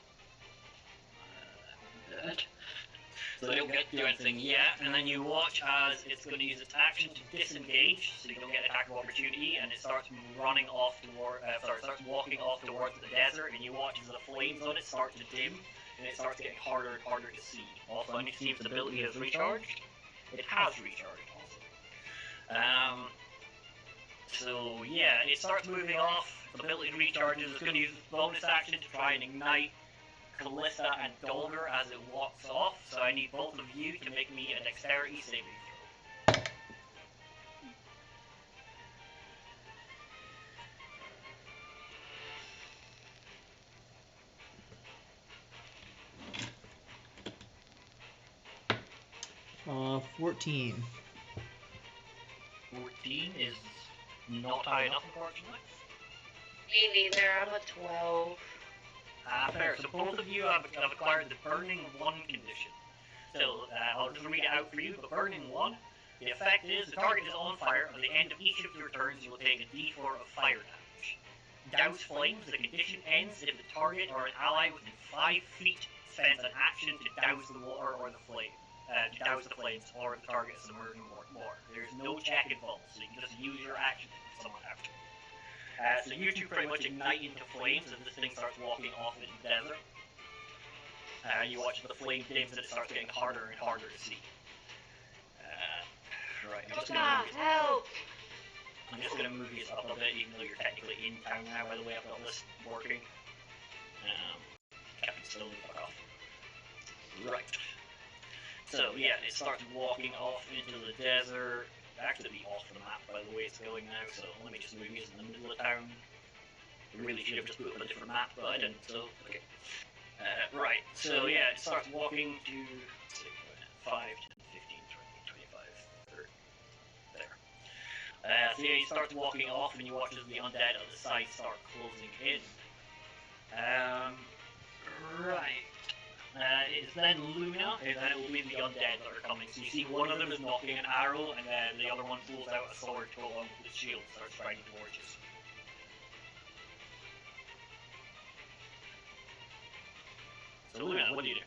So they don't get to do anything yet, and then you watch as it's going to use its action to disengage, so you don't get attack of opportunity, and it starts running off toward, starts walking off towards the desert, and you watch as the flames on it start to dim, and it starts getting harder and harder to see. Also, when you see its ability is recharged, it has recharged also. So yeah, it starts moving off, its ability recharges, it's going to use its bonus action to try and ignite Kalllista and Dolgar as it walks off, so I need both of you to make me a dexterity saving throw. 14. 14 is not high enough, unfortunately. Me neither, I'm a 12. Fair. So both of you have acquired the Burning 1 condition. So I'll just read it out for you. But Burning 1, the effect is the target is on fire. At the end of each of your turns, you will take a d4 of fire damage. Douse flames. The condition ends if the target or an ally within 5 feet spends an action to douse the water or the flame. To douse the flames, or the target is submerged in more. There's no check involved, so you can just use your action to put someone out. So you two pretty much ignite into flames as this thing starts walking off into the desert. You watch the flame dims and it starts getting harder and harder to see. Right, I'm just gonna move these up a bit, even though you're technically in town now, by the way. I've got this working. Captain slowly fuck off. Right. So yeah, it starts walking off into the desert. Actually be off the map by the way it's going now, so let me just move these in the middle of town. I really should have just put it on a different map, but I didn't, so okay. Right, so yeah, it starts walking to 5, 10, 15, 20, 25, 30. There. So yeah, he starts walking off and you watch as the undead on the side start closing in. Right. It's then Luna, and then it will be the undead that are coming. So you see one of them is knocking an arrow, and then the other one pulls out a sword to go along with his shield and starts striking towards you. So Luna, what do you do?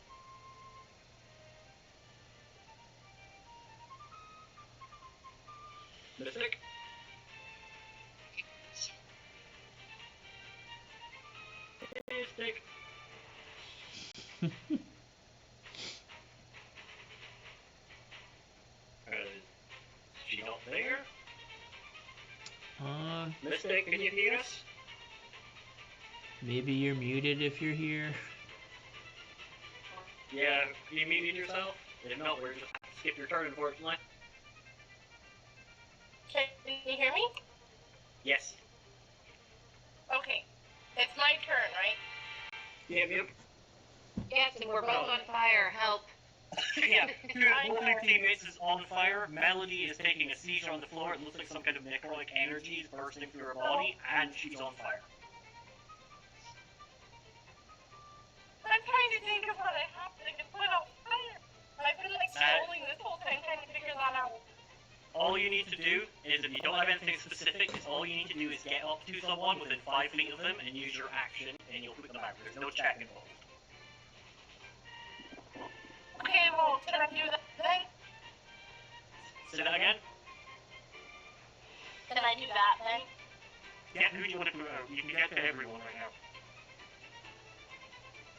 Mystic? Mystic. She not there? Mystic, can you hear us? Maybe you're muted if you're here. Yeah, can you mute yourself? If not, we're just skip your turn, unfortunately. Can you hear me? Yes. Okay. It's my turn, right? Yep. Yes, and we're both on fire. Help. Yeah, both your teammates is on fire. Melody is taking a seizure on the floor. It looks like some kind of necrotic energy is bursting through her body, and she's on fire. I'm trying to think of what I have to put out fire. I've been like scrolling this whole time trying to figure that out. All you need to do is, if you don't have anything specific, all you need to do is get up to someone within 5 feet of them and use your action, and you'll put them out. There's no check involved. Okay, well, can I do that then? Say that again? Can I do that then? Yeah, who do you want to put out? You can get to everyone right now.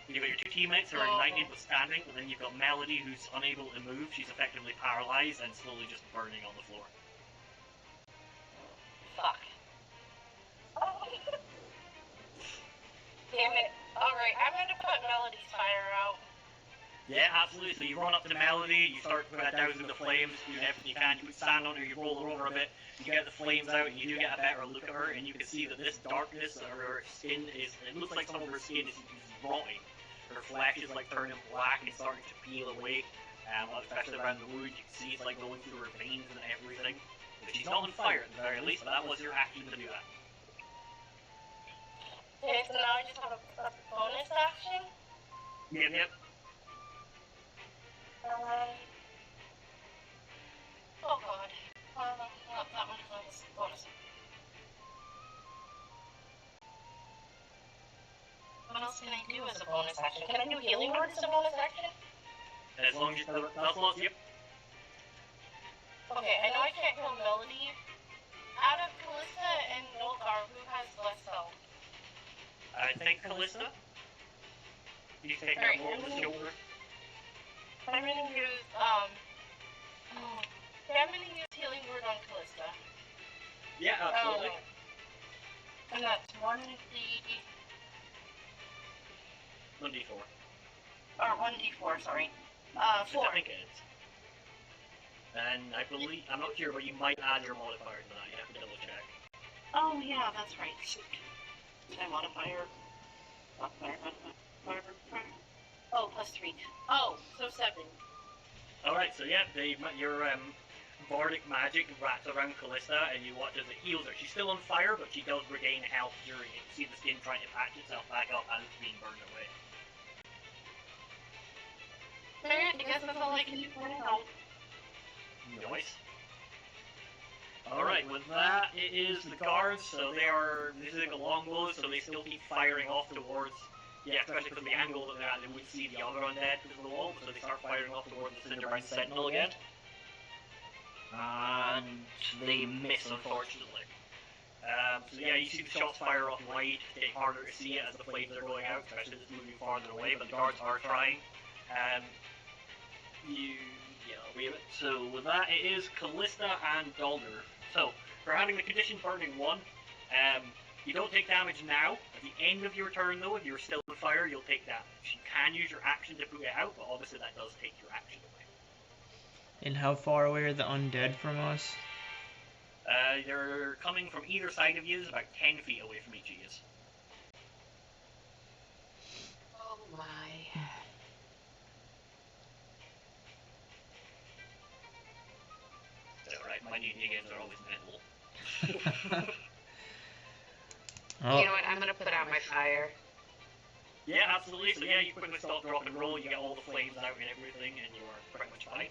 You've got your two teammates who are ignited but standing, and then you've got Melody who's unable to move. She's effectively paralyzed and slowly just burning on the floor. Fuck. Oh. Damn it. Alright, I'm gonna put Melody's fire out. Yeah, absolutely. So you run up to Melody, you start dousing the flames, you do everything you can, you put sand on her, you roll her over a bit, you get the flames out, and you do get a better look at her, and you can see that this darkness of her skin is, it looks like some of her skin is rotting. Her flesh is like turning black and starting to peel away, especially around the wound. You can see it's like going through her veins and everything. But she's not on fire at the very least, but that was your action to do that. Okay, so now I just have a bonus action. Yep. Oh god. No, that one is bonus. What else can I do as a bonus action? Can I do healing word as a bonus action? As long as you're yep. Okay, I know I can't heal Melody. Out of Kalllista and Dolgar, who has less health? I think Kalllista. He's taking out more of the shoulder. I'm gonna use, I'm gonna use healing word on Kalllista. Yeah, absolutely. And that's 1d4. Or 1d4, sorry. 4. I think it is. And I believe, I'm not sure, but you might add your modifier to that. You have to double check. Oh, yeah, that's right. Did I modifier? Oh, +3. Oh, so 7. Alright, so yeah, bardic magic wraps around Kalllista, and you watch as it heals her. She's still on fire, but she does regain health during it. You see the skin trying to patch itself back up as it's being burned away. Alright, I guess that's all I can do for now. Nice. Alright, with that, it is the guards, so they are, this is like a longbow, so they still keep firing off towards, yeah, especially from the angle that they're at, they would see the other undead because of the wall, so they start firing off towards the Cinderbound Sentinel again. And they miss, unfortunately. So yeah, you see the shots fire off wide, it's harder to see it as the flames are going out, especially as it's moving farther away, but the guards are trying. We have it. So with that, it is Kalllista and Dolgar. So, for having the condition burning 1, you don't take damage now. At the end of your turn, though, if you're still on fire, you'll take damage. You can use your action to put it out, but obviously that does take your action away. And how far away are the undead from us? They're coming from either side of you, about 10 feet away from each of you. Oh my. Alright, my D&D games are always mental. Oh, You know what? I'm gonna put out my fire. Yeah, absolutely. So yeah, you quickly stop, drop, and roll, you get all the flames out and everything, and you are pretty much fine.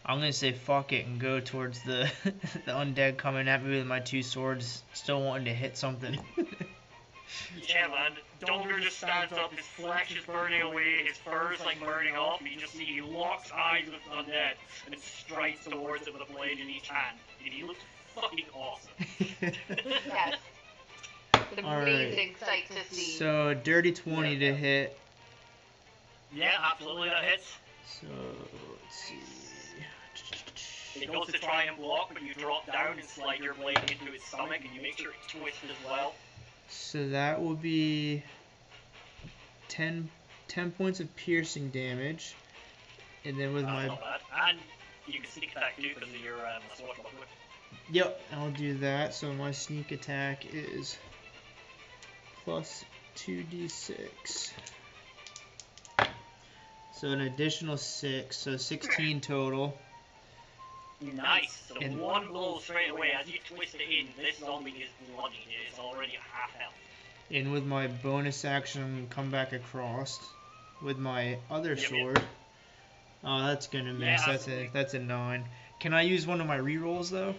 I'm gonna say fuck it and go towards the the undead coming at me with my 2 swords, still wanting to hit something. Yeah, man. Dolgar just stands up, his flesh is burning away, his fur is like burning off, and you just see he locks eyes with the undead and strides towards it with a blade in each hand. And he looks fucking awesome. Yes. It's an Alright. amazing sight to see. So dirty 20 to hit. Yeah, absolutely, that hits. So let's see. It goes to try and block, but you drop down and slide your blade into its stomach, and you make sure it's twisted as well. So that will be 10 points of piercing damage, and then with my Not bad. And you can sneak attack too because of your swashbuckler. Yep, I'll do that. So my sneak attack is plus 2d6. So an additional 6, so 16 total. Nice. So And- one blow straight away as you twist it in. This zombie is bloody. It is already at half health. And with my bonus action, come back across with my other Yep, yep. sword. Oh, that's gonna miss. Yeah, That's a 9. Can I use one of my rerolls though?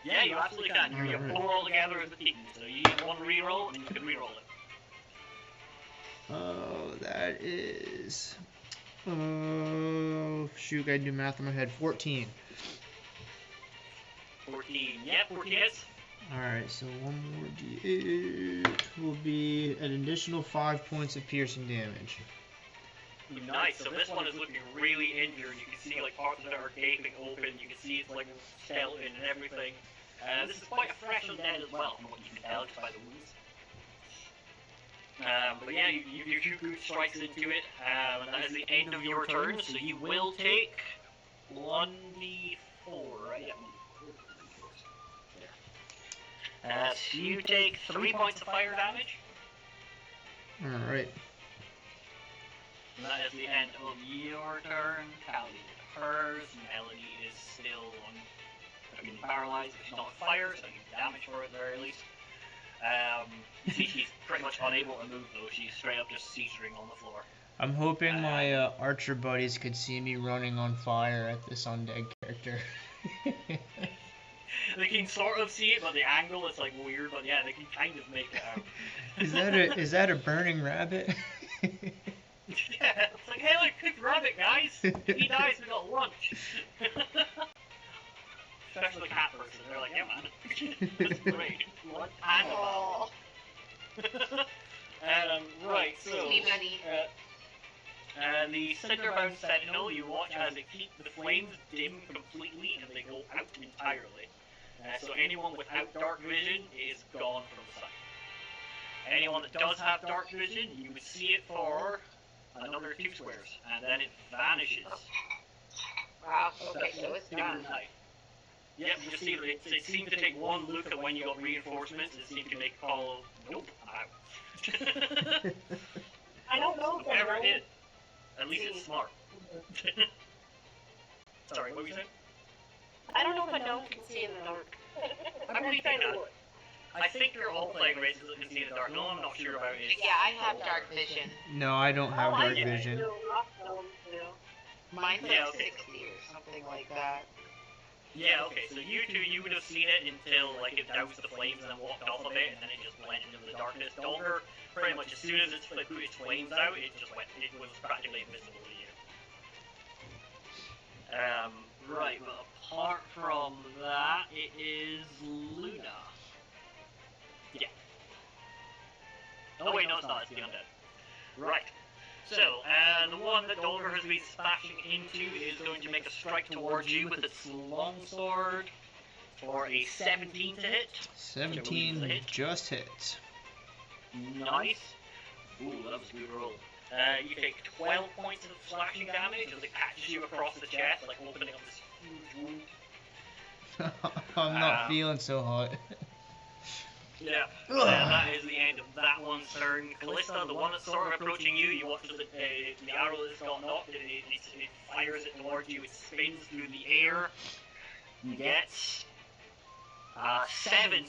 Yeah, you absolutely can. You Alright. pull all together as a team. So you use one reroll, and you can reroll it. Oh, that is. Oh, shoot, I do math in my head. 14. 14. Yep, 14 hits. Alright, so one more d8 will be an additional 5 points of piercing damage. Nice. So this one is looking really injured. You can see like parts of it are gaping open. You can see it's like skeleton and everything. This is quite a fresh undead as well, from what you can tell just by the wounds. But yeah, your Cuckoo strikes into it, and that is the end of your turn, so you will take 1d4, right? Yeah, 1d4. So you take 3 points of fire damage, Alright. and that is the end of your turn. Callie did hers, Melody is still paralyzed, but she's not on fire, so you can damage for it at the very least. You see she's pretty much unable to move though, she's straight up just seizuring on the floor. I'm hoping my archer buddies could see me running on fire at this undead character. They can sort of see it, but the angle is like weird, but yeah, they can kind of make it out. Is that a burning rabbit? Yeah, it's like, hey look, cooked rabbit guys! If he dies, we got lunch! Especially the cat person, they're like, yeah man, that's great. Lunch and a Oh. right, so... Sweet buddy. The Cinderbound Sentinel, you watch as it keeps the flames dim completely and they go out entirely. So anyone without dark vision is gone from the sight. Anyone that does have dark vision, you would see it for another 2 squares, and then it vanishes. Wow. Okay, so it's Into done. the night. Yep, you just see that it seemed to take one look at when you got reinforcements, it seemed to make a call of, nope, I'm out. I don't know if Whatever I it is, at least it's smart. Sorry, what were you saying? I don't know if a gnome can see in the dark. I'm really trying to look. I think you're all playing races that can see in the dark. No, I'm not sure about it. Yeah, I have dark vision. No, I don't have dark vision. Mine's like Yeah, okay. 60 or something like that. Yeah, okay, so you two, you would have seen it until, like, it doused the flames and then walked off of it, and then it just blended into the darkness. Dolgar, pretty much as soon as it put its flames out, it was practically invisible to you. Right, but apart from that, it is Luna. Yeah. Oh wait, no, it's not, it's the undead. Right. So, the one that Dolgar has been smashing into is going to make a strike towards you with its longsword for a 17 to hit. 17 just hits. Nice. Ooh, that was a good roll. You take 12 points of slashing damage as it catches you across the chest, like opening up this huge wound. I'm not feeling so hot. Yeah, that is the end of that one's turn. Kalllista, the one that's sort of approaching you, you watch the arrow that's got knocked, it fires it towards you, it spins through the air, you get 7,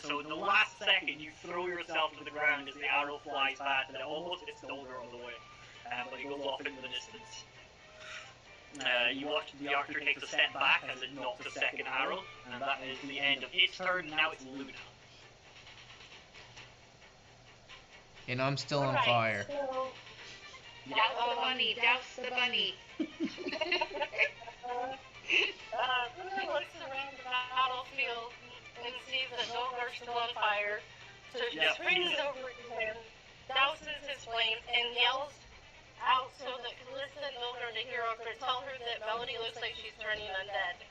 so in the last second you throw yourself to the ground as the arrow flies past, and it almost hits Dolgar on the way, but it goes off into the distance. You watch the archer takes a step back as it knocks a second arrow, and that is the end of its turn. Now it's Luna. And I'm still on fire. So, Douse the bunny, douse the bunny. Luna looks around the battlefield and sees that Dolgar's still on fire. So she springs over to him, douses his flame, and yells out so that Kalllista and Dolgar, the hero, could tell her that Melody looks like she's turning undead.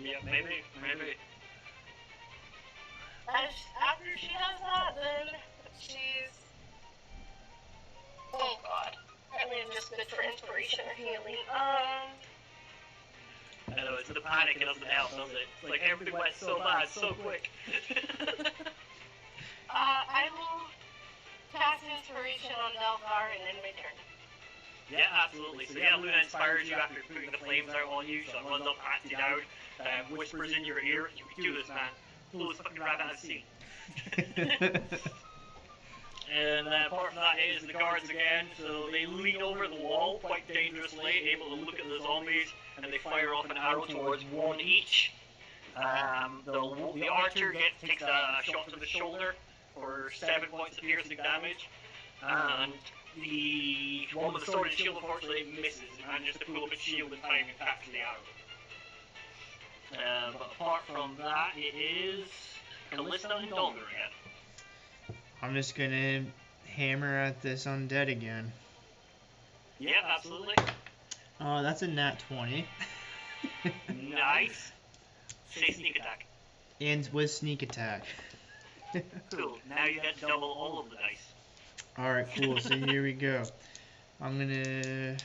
Yeah, maybe. After she does that, then she's... Oh god. I mean, just good for inspiration or healing. I know, it's the panic, it doesn't help, does it? It's like everything went so bad, so quick. I will cast inspiration on Dolgar and then return. Yeah, absolutely. So yeah, Luna inspires you after putting the flames out on you, so it runs up, pats you down, whispers in your ear, "You can do this, man. Pull this fucking rabbit out of the sea." And apart from that, it is the guards again, so they lean over the wall quite dangerously, able to look at the zombies, and they fire off an arrow towards one each. The archer takes a shot to the shoulder for 7 points of piercing damage, and the one with the sword and shield unfortunately misses, and manages to pull up its shield in time and capture the arrow. But apart from that, it is Kalllista and Dolgar again. I'm just gonna hammer at this undead again. Yeah, absolutely. Oh, that's a nat 20. Nice. Say sneak attack. And with sneak attack. Cool. Now you get double all of the dice. Alright, cool. So here we go. I'm gonna...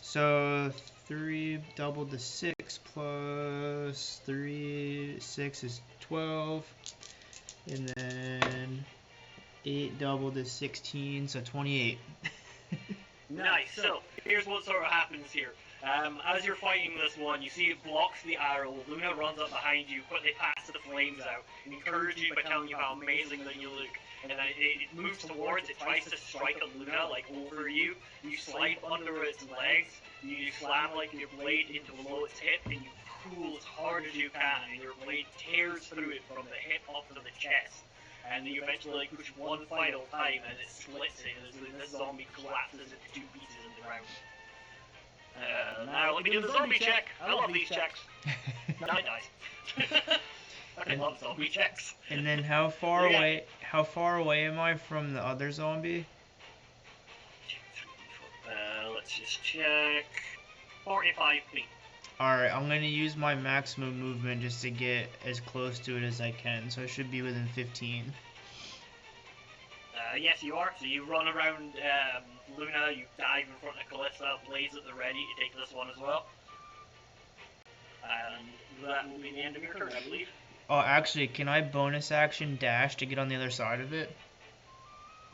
So 3 doubled to 6 plus 3, 6 is 12. And then 8 doubled is 16, so 28. Nice. So here's what sort of happens here. As you're fighting this one, you see it blocks the arrow. Luna runs up behind you, quickly passes the flames out, and encourages you by telling you how amazing that you look. And then it moves towards, it tries to strike at Luna, like over you. You slide under its legs, you slam like your blade into below its hip, and you pull as hard as you can, and your blade tears through it from the hip up to the chest. And then you eventually push one final time, and it splits it, and this zombie collapses into 2 pieces in the ground. Now let me do the zombie check. I love these checks. Now it dies. I love zombie checks. And then how far away am I from the other zombie? Let's just check. 45 feet. Alright, I'm gonna use my maximum movement just to get as close to it as I can, so I should be within 15. Yes, you are. So you run around Luna, you dive in front of Kalllista, blades at the ready to take this one as well. And that will be the end of your turn, I believe. Oh, actually, can I bonus action dash to get on the other side of it?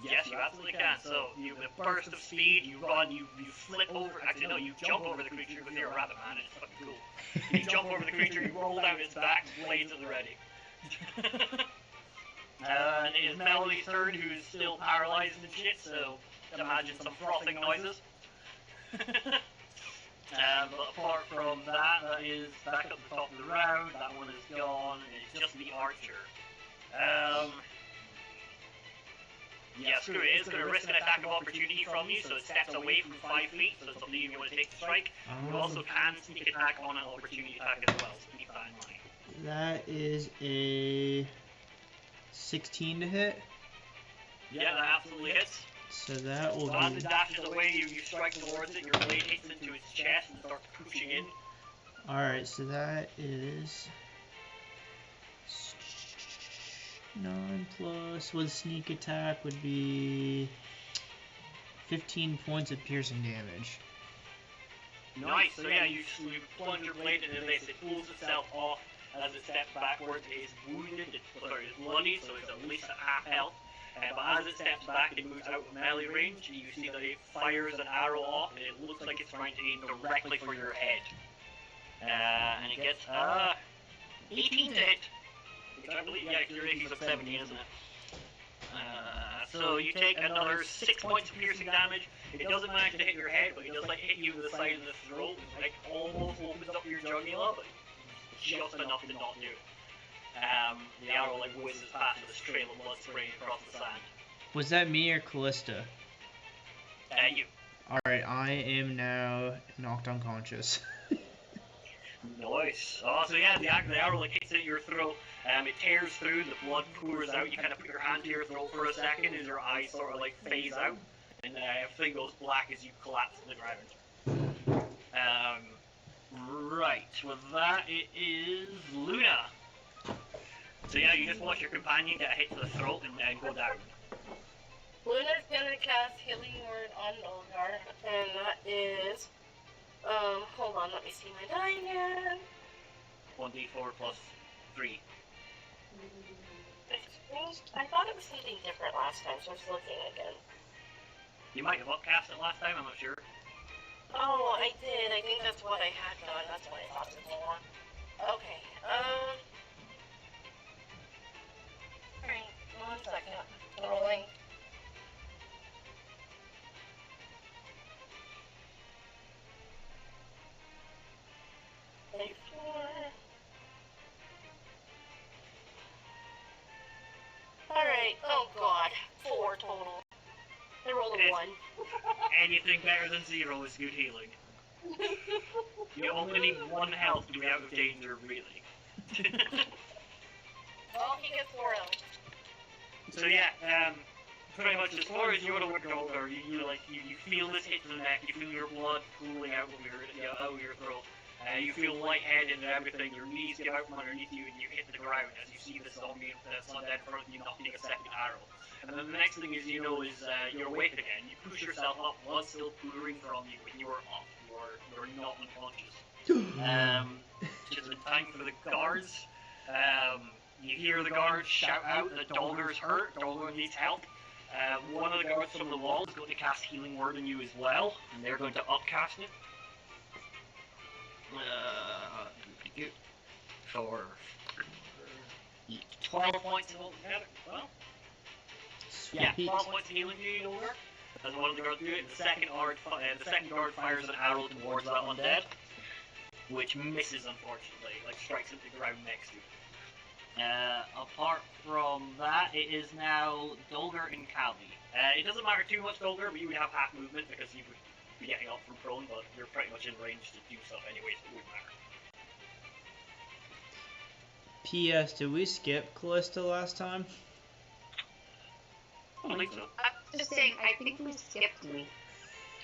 Yes, you absolutely can. So, you with burst of speed, you run, you flip over. Actually, no, you jump over the creature because you're a rabbit man. It's fucking cool. You jump over the creature, you roll down its back, blades at the ready. And it is Melody's turn, who's still paralyzed and shit. So, imagine some frothing noises. But apart from that, that is back up the top of the round. That one is gone. It's just the archer. Yeah, screw it. It's going to risk an attack of opportunity from you, so it steps away from 5 feet, so it's up to you if you want to take the strike. You also can sneak attack on an opportunity attack as well, so keep that in mind. That is a 16 to hit. Yeah, that absolutely hits. So that will So as be... it dashes away, you strike towards it, your blade hits into its chest and starts pushing in. Alright, so that is... 9 plus with sneak attack would be 15 points of piercing damage. Nice, so yeah, you plunge your blade into this, it pulls itself off as it steps backwards, it is wounded, it's bloody, so it's at least at half health. But as it steps back, it moves out of melee range, and you see that it fires an arrow off, and it looks like it's trying to aim directly for your head. And it gets 18 to hit. Which I believe, yeah, your AC's up 17, isn't it? So you take another 6 points of piercing damage. It doesn't manage to hit your head, but it does like hit you in the side of the throat, and like almost opens up your jugular, but just enough to not do it. The arrow like whizzes past with a trail of blood spraying across the sand. Was that me or Kalllista? You. Alright, I am now knocked unconscious. Nice. Oh, so yeah, the arrow like hits at your throat. It tears through, the blood pours out. You kind of put your hand to your throat for a second as your eyes sort of like phase out, and everything goes black as you collapse to the ground. Right. With that, it is Luna. So yeah, you just watch your companion get hit to the throat and go down. Luna's gonna cast Healing Word on Dolgar, and that is, hold on, let me see my die again. 1d4 plus 3. I thought it was something different last time, so I'm just looking again. You might have upcast it last time, I'm not sure. Oh, I did. I think that's what I had done. That's why I thought it was more. Okay, alright, 1 second. Rolling. Alright, oh god, 4 total. I rolled a 1. Anything better than 0 is good healing. You only need 1 health to be out of danger, really. Well, he gets 4 of them. So yeah, pretty much as far as you're with Dolgar, you feel this hit to the neck, you feel your blood pooling out of your throat. You feel lightheaded and everything, your knees give out from underneath you and you hit the ground as you see the zombie that's not dead in front of you knocking a second arrow. And then the next thing is you're awake again. You push yourself up, blood still pouring from you, but you are up. You're not unconscious. Just in time for the guards. You hear the guards shout out that Dolgar's hurt, Dolgar needs help. One of the guards from the wall is going to cast Healing Word on you as well, and they're going to upcast it. For 12 points of altogether. Well, yeah, 12 points of healing to you, Dolgar. That's one of the guards do it. The second guard fires an arrow towards that undead, which misses, unfortunately, like strikes into the ground next to it. Apart from that, it is now Dolgar and Kalli. It doesn't matter too much, Dolgar, but you would have half movement because you would be getting up from prone, but you're pretty much in range to do stuff anyways, so it wouldn't matter. P.S. Did we skip Kalllista last time? I don't think so. I'm just saying, I think we skipped me.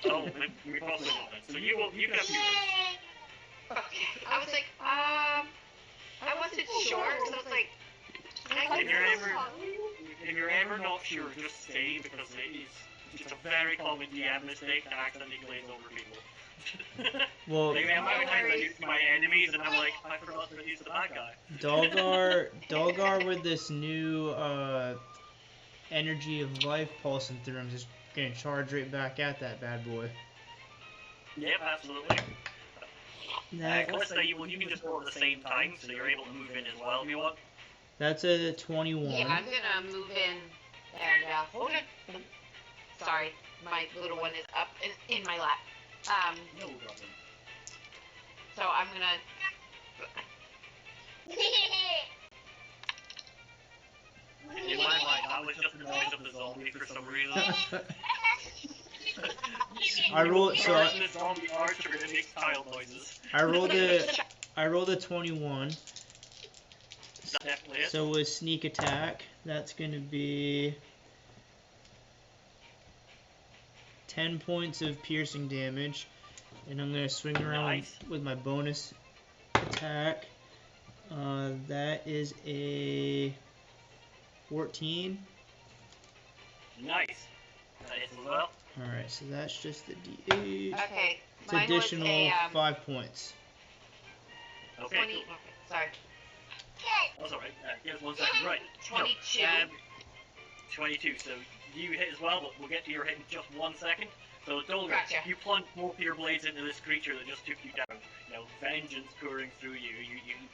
Oh, we possibly haven't. So you can have your Okay. I was like, I wasn't sure, because I was like, if you're ever not sure, just say, because it's a very common DM mistake to accidentally glaze over people. Well, like, the amount of times I use my enemies and I'm like, I forgot to use the bad guy. Dolgar with this new energy of life pulsing through him, just gonna charge right back at that bad boy. Yep, absolutely. Kalllista, you can just go at the same time, so you're able to move in as well if you want. That's a 21. Yeah, I'm gonna move in and hold it. Sorry, my little one is up in my lap. No problem. So I'm gonna. In my mind, that was just the noise of the zombie for some reason. I rolled so the zombie archer that makes tile noises. I rolled a 21. Definitely is. So with sneak attack, that's gonna be 10 points of piercing damage, and I'm gonna swing around with my bonus attack. That is a 14. Nice. That is as well. Alright, so that's just the D8. Okay. It's additional 5 points. Okay, 20. cool. Okay, sorry. That's alright. Give us 1 second. Right. 22. No, 22. So you hit as well, but we'll get to your hit in just 1 second. So Dolgar, Gotcha. you plunge both your blades into this creature that just took you down. You know, vengeance pouring through you.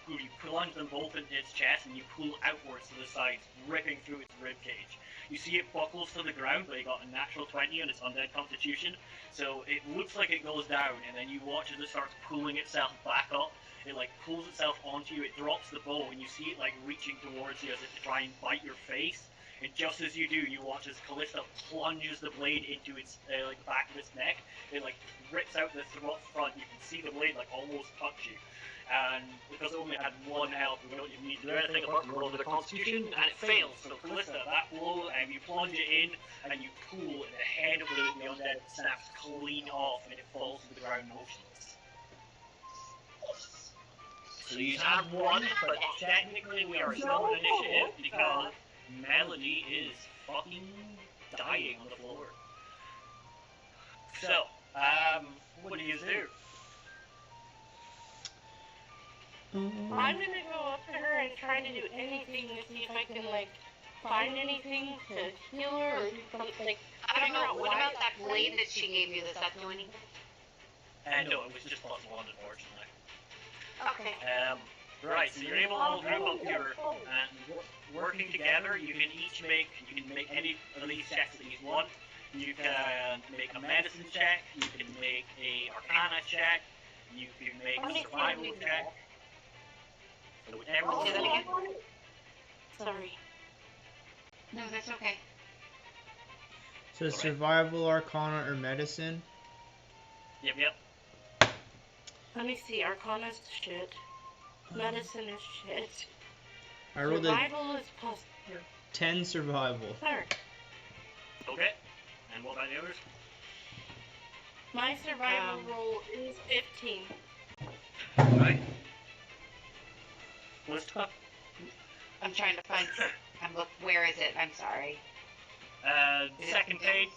You plunge them both into its chest and you pull outwards to the sides, ripping through its ribcage. You see it buckles to the ground, but it got a natural 20 on its undead constitution, so it looks like it goes down, and then you watch as it starts pulling itself back up. It like pulls itself onto you, it drops the bow, and you see it like reaching towards you as it try and bite your face. And just as you do, you watch as Kalllista plunges the blade into its like back of its neck. It like rips out the throat front. You can see the blade like almost touch you. And because it only had 1 health, we don't even need to do anything apart from roll with the Constitution, and it fails. So Kalllista, that blow, and you plunge it in, and you pull, and the head of the undead snaps clean off, and it falls to the ground motionless. So you have 1, but technically we are still in initiative because Melody is fucking dying on the floor. So, what do you do? I'm gonna go up to her and try to do anything to see if I can, like, find anything to heal her or do something, like, I don't figure know. out What why about that it's blade that she gave you? Does that do anything? No, it was just +1, unfortunately. Okay. Right, so you're able to all group up here, and working together, you can make any of these checks that you want. You can make a medicine check, you can make a arcana check, you can make a survival check. So whatever Say that you again? want. Sorry. No, that's okay. So Alright. survival, arcana, or medicine. Yep. Let me see. Arcana's shit. Medicine is shit. I rolled a Survival is plus 10 survival. third. Okay. And what about the others? My survival roll is 15. Right. Kalllista? I'm trying to find. Where is it? I'm sorry. Second page.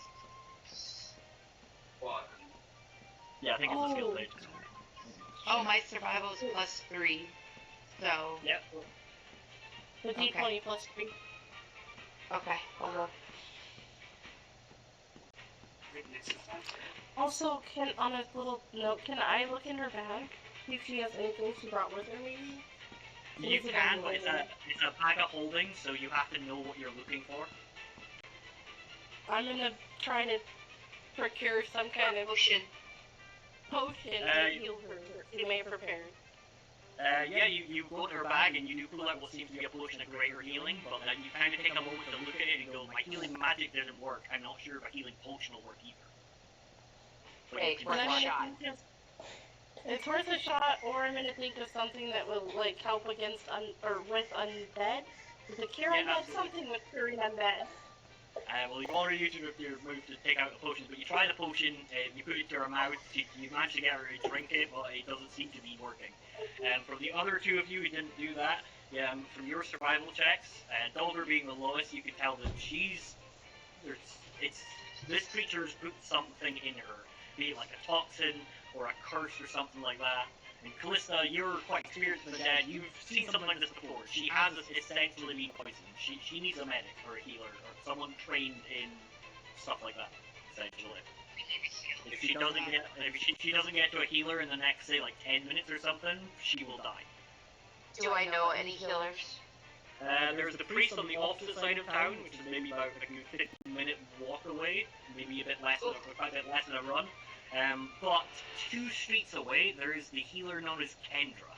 What? Yeah, I think it's a skill page. Oh, my survival is +3. So. Yep. The D20 plus 3. Okay. Hold on. Also, on a little note, can I look in her bag? See if she has anything she brought with her, maybe? You can, but it's a bag of holding, so you have to know what you're looking for. I'm gonna try to procure some kind of potion to heal her. She may have prepared. Yeah, you go to her bag and you do pull out what seems to be a potion of greater healing, but then you kind of take a moment to look at it and go, my healing magic doesn't work. I'm not sure if a healing potion will work either. But Hey, you it's can worth I'm a try. gonna shot. think of- It's worth a shot, or I'm gonna think of something that will, like, help against with undead. The cure Yeah, undead, absolutely. something with curing undead. Well, you've already used your move to take out the potion, but you try the potion, you put it to her mouth, you manage to get her to drink it, but it doesn't seem to be working. From the other two of you who didn't do that, from your survival checks, Dolgar being the lowest, you can tell that this creature's put something in her, be it like a toxin or a curse or something like that. And Kalllista, you're quite experienced in the dead. You've seen something like this before. She has essentially been poisoned. She needs a medic or a healer or someone trained in stuff like that. Essentially, if she doesn't get to a healer in the next say like 10 minutes or something, she will die. Do I know any healers? There's the priest on the opposite side of town, which is maybe about like a 15-minute walk away, maybe a bit less than a run. But 2 streets away, there is the healer known as Kendra.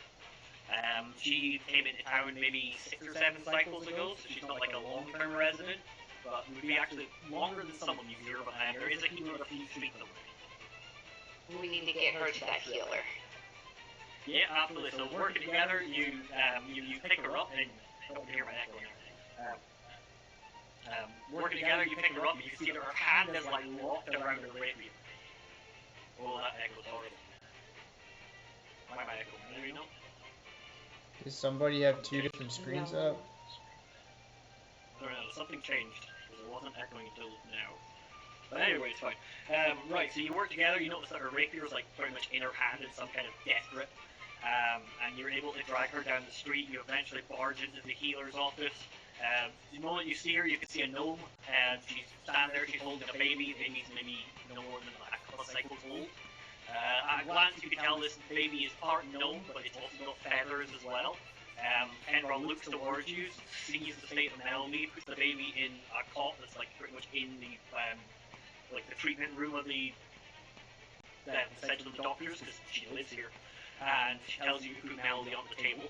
She came into town maybe 6 or 7 cycles ago, so she's not like a long-term resident, but would be actually longer than some of you here. But there is a healer a few streets away. We need to get her to that healer. Yeah, absolutely. So working together, you pick her up, and I don't hear my echo and everything. Working together, you pick her up, and you see that her hand is like locked around her rapier. Oh, that echo's horrible. Why am I echoing? Maybe not. Does somebody have 2 different screens up? I don't know, something changed, because it wasn't echoing until now. But anyway, it's fine. Right, so you work together, you notice that her rapier is like pretty much in her hand in some kind of death grip. And you're able to drag her down the street. You eventually barge into the healer's office. The moment you see her, you can see a gnome, and she's standing there, she's holding a baby. The baby's maybe no more than a couple of cycles old. At a glance, you can tell this baby is part gnome, but it's also got feathers as well. Kendra looks towards you, sees the state of Melody, puts the baby in a cot that's like pretty much in the like the treatment room of the essentially the doctors, because she lives here. And she tells you to put Melody on the table.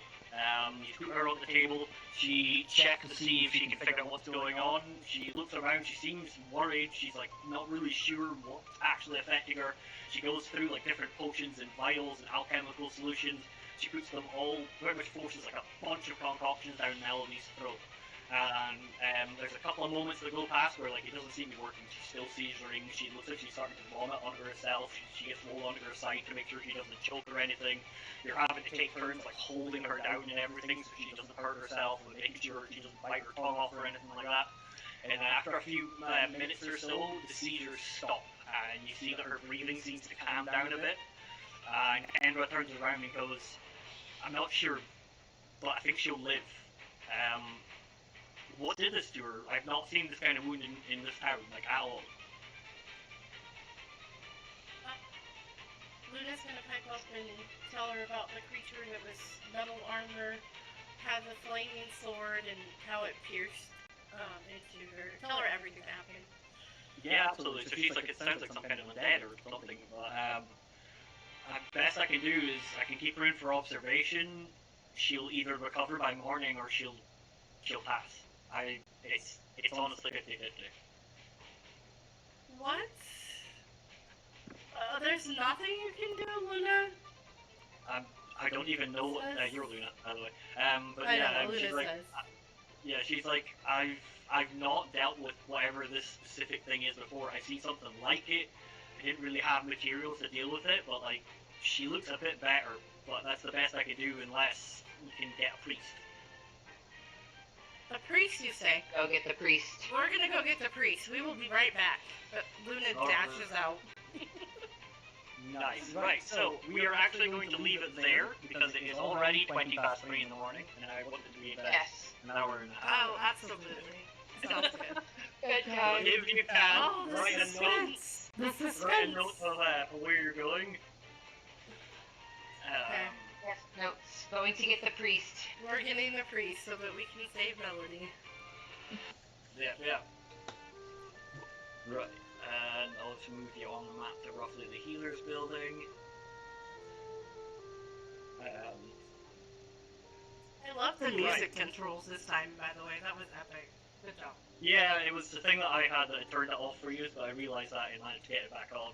You put her on the table, she checks to see if she can figure out what's going on. She looks around, she seems worried, she's like not really sure what's actually affecting her. She goes through like different potions and vials and alchemical solutions. She puts them all, pretty much forces like a bunch of concoctions down Melody's throat. And there's a couple of moments that go past where like it doesn't seem to be working. She's still seizuring. She looks like she's starting to vomit onto herself. She gets rolled onto her side to make sure she doesn't choke or anything. You're having to take turns like holding her down and everything so she doesn't hurt herself, and making sure she doesn't bite her tongue off or anything like that. And after a few minutes or so, the seizures stop, and you see that her breathing seems to calm down a bit. And Kendra turns around and goes, "I'm not sure, but I think she'll live." What did this to her? I've not seen this kind of wound in this town, like, at all. Luna's gonna pipe up and tell her about the creature that was metal armor, had the flaming sword, and how it pierced into her. Tell her everything that happened. Yeah, absolutely. So she's like, it sounds like some kind of undead or something. But the best I can do is I can keep her in for observation. She'll either recover by morning or she'll pass. It's honestly 50-50. What? There's nothing you can do, Luna? I don't even know what you're Luna, by the way. But I yeah, know, Luna she's like, says. she's like, I've not dealt with whatever this specific thing is before. I've seen something like it. I didn't really have materials to deal with it, but like, she looks a bit better. But that's the best I can do unless we can get a priest. The priest, you say? Go get the priest. We're gonna go get the priest. We will be right back. But Luna dashes out. Nice. Right, so we are actually going to leave it there because it is already 20 past 3 in the morning, and I want it to be in bed an hour and a half. Oh, absolutely. Sounds good. Good job. If you can, Oh, the write a note. suspense! The suspense! Write a note of where you're going. Okay. Yes, notes. Going to get the priest. We're getting the priest so that we can save Melody. Yeah. Right, and I'll just move you on the map to roughly the healer's building. I love the music controls this time, by the way. That was epic. Good job. Yeah, it was the thing that I had that I turned it off for you, but I realized that and managed to get it back on.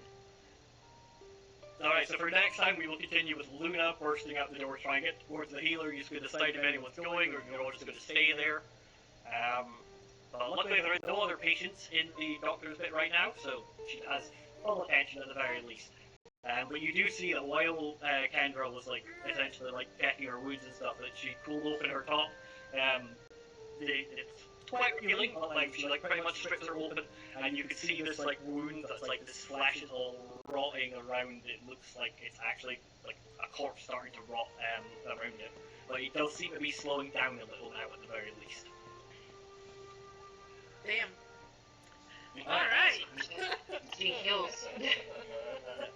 Alright, so for next time we will continue with Luna bursting out the door trying to get towards the healer. You just going to decide if anyone's going or you're all just going to stay there. But luckily there is no other patients in the doctor's bit right now, so she has full attention at the very least. But you do see that while Kendra was like essentially like checking her wounds and stuff, that she pulled open her top. It's quite revealing, but like she like pretty much strips her open, and you can see this like wound that's like this flesh is all rotting around. It looks like it's actually like a corpse starting to rot around it, but it does seem to be slowing down a little now at the very least. Damn. Alright. Sweet heals.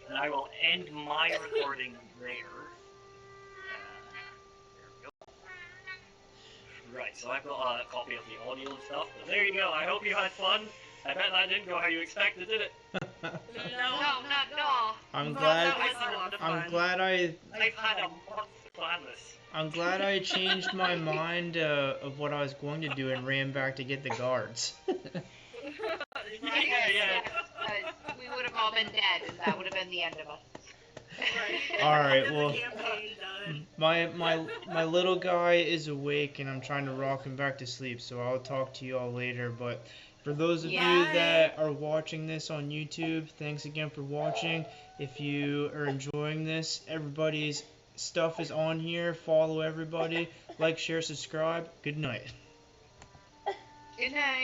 And I will end my recording there. There we go. Right, so I've got a copy of the audio and stuff, but there you go. I hope you had fun. I bet that didn't go how you expected, did it? No, not at all. I'm That glad. was a lot of fun. I've had a month to plan this. I'm glad I changed my mind of what I was going to do and ran back to get the guards. Right? Yeah. Because we would have all been dead, and that would have been the end of us. Right. All right, The well, campaign done. my little guy is awake and I'm trying to rock him back to sleep, so I'll talk to you all later. But for those of you that are watching this on YouTube, thanks again for watching. If you are enjoying this, everybody's stuff is on here. Follow everybody. Like, share, subscribe. Good night. Good night.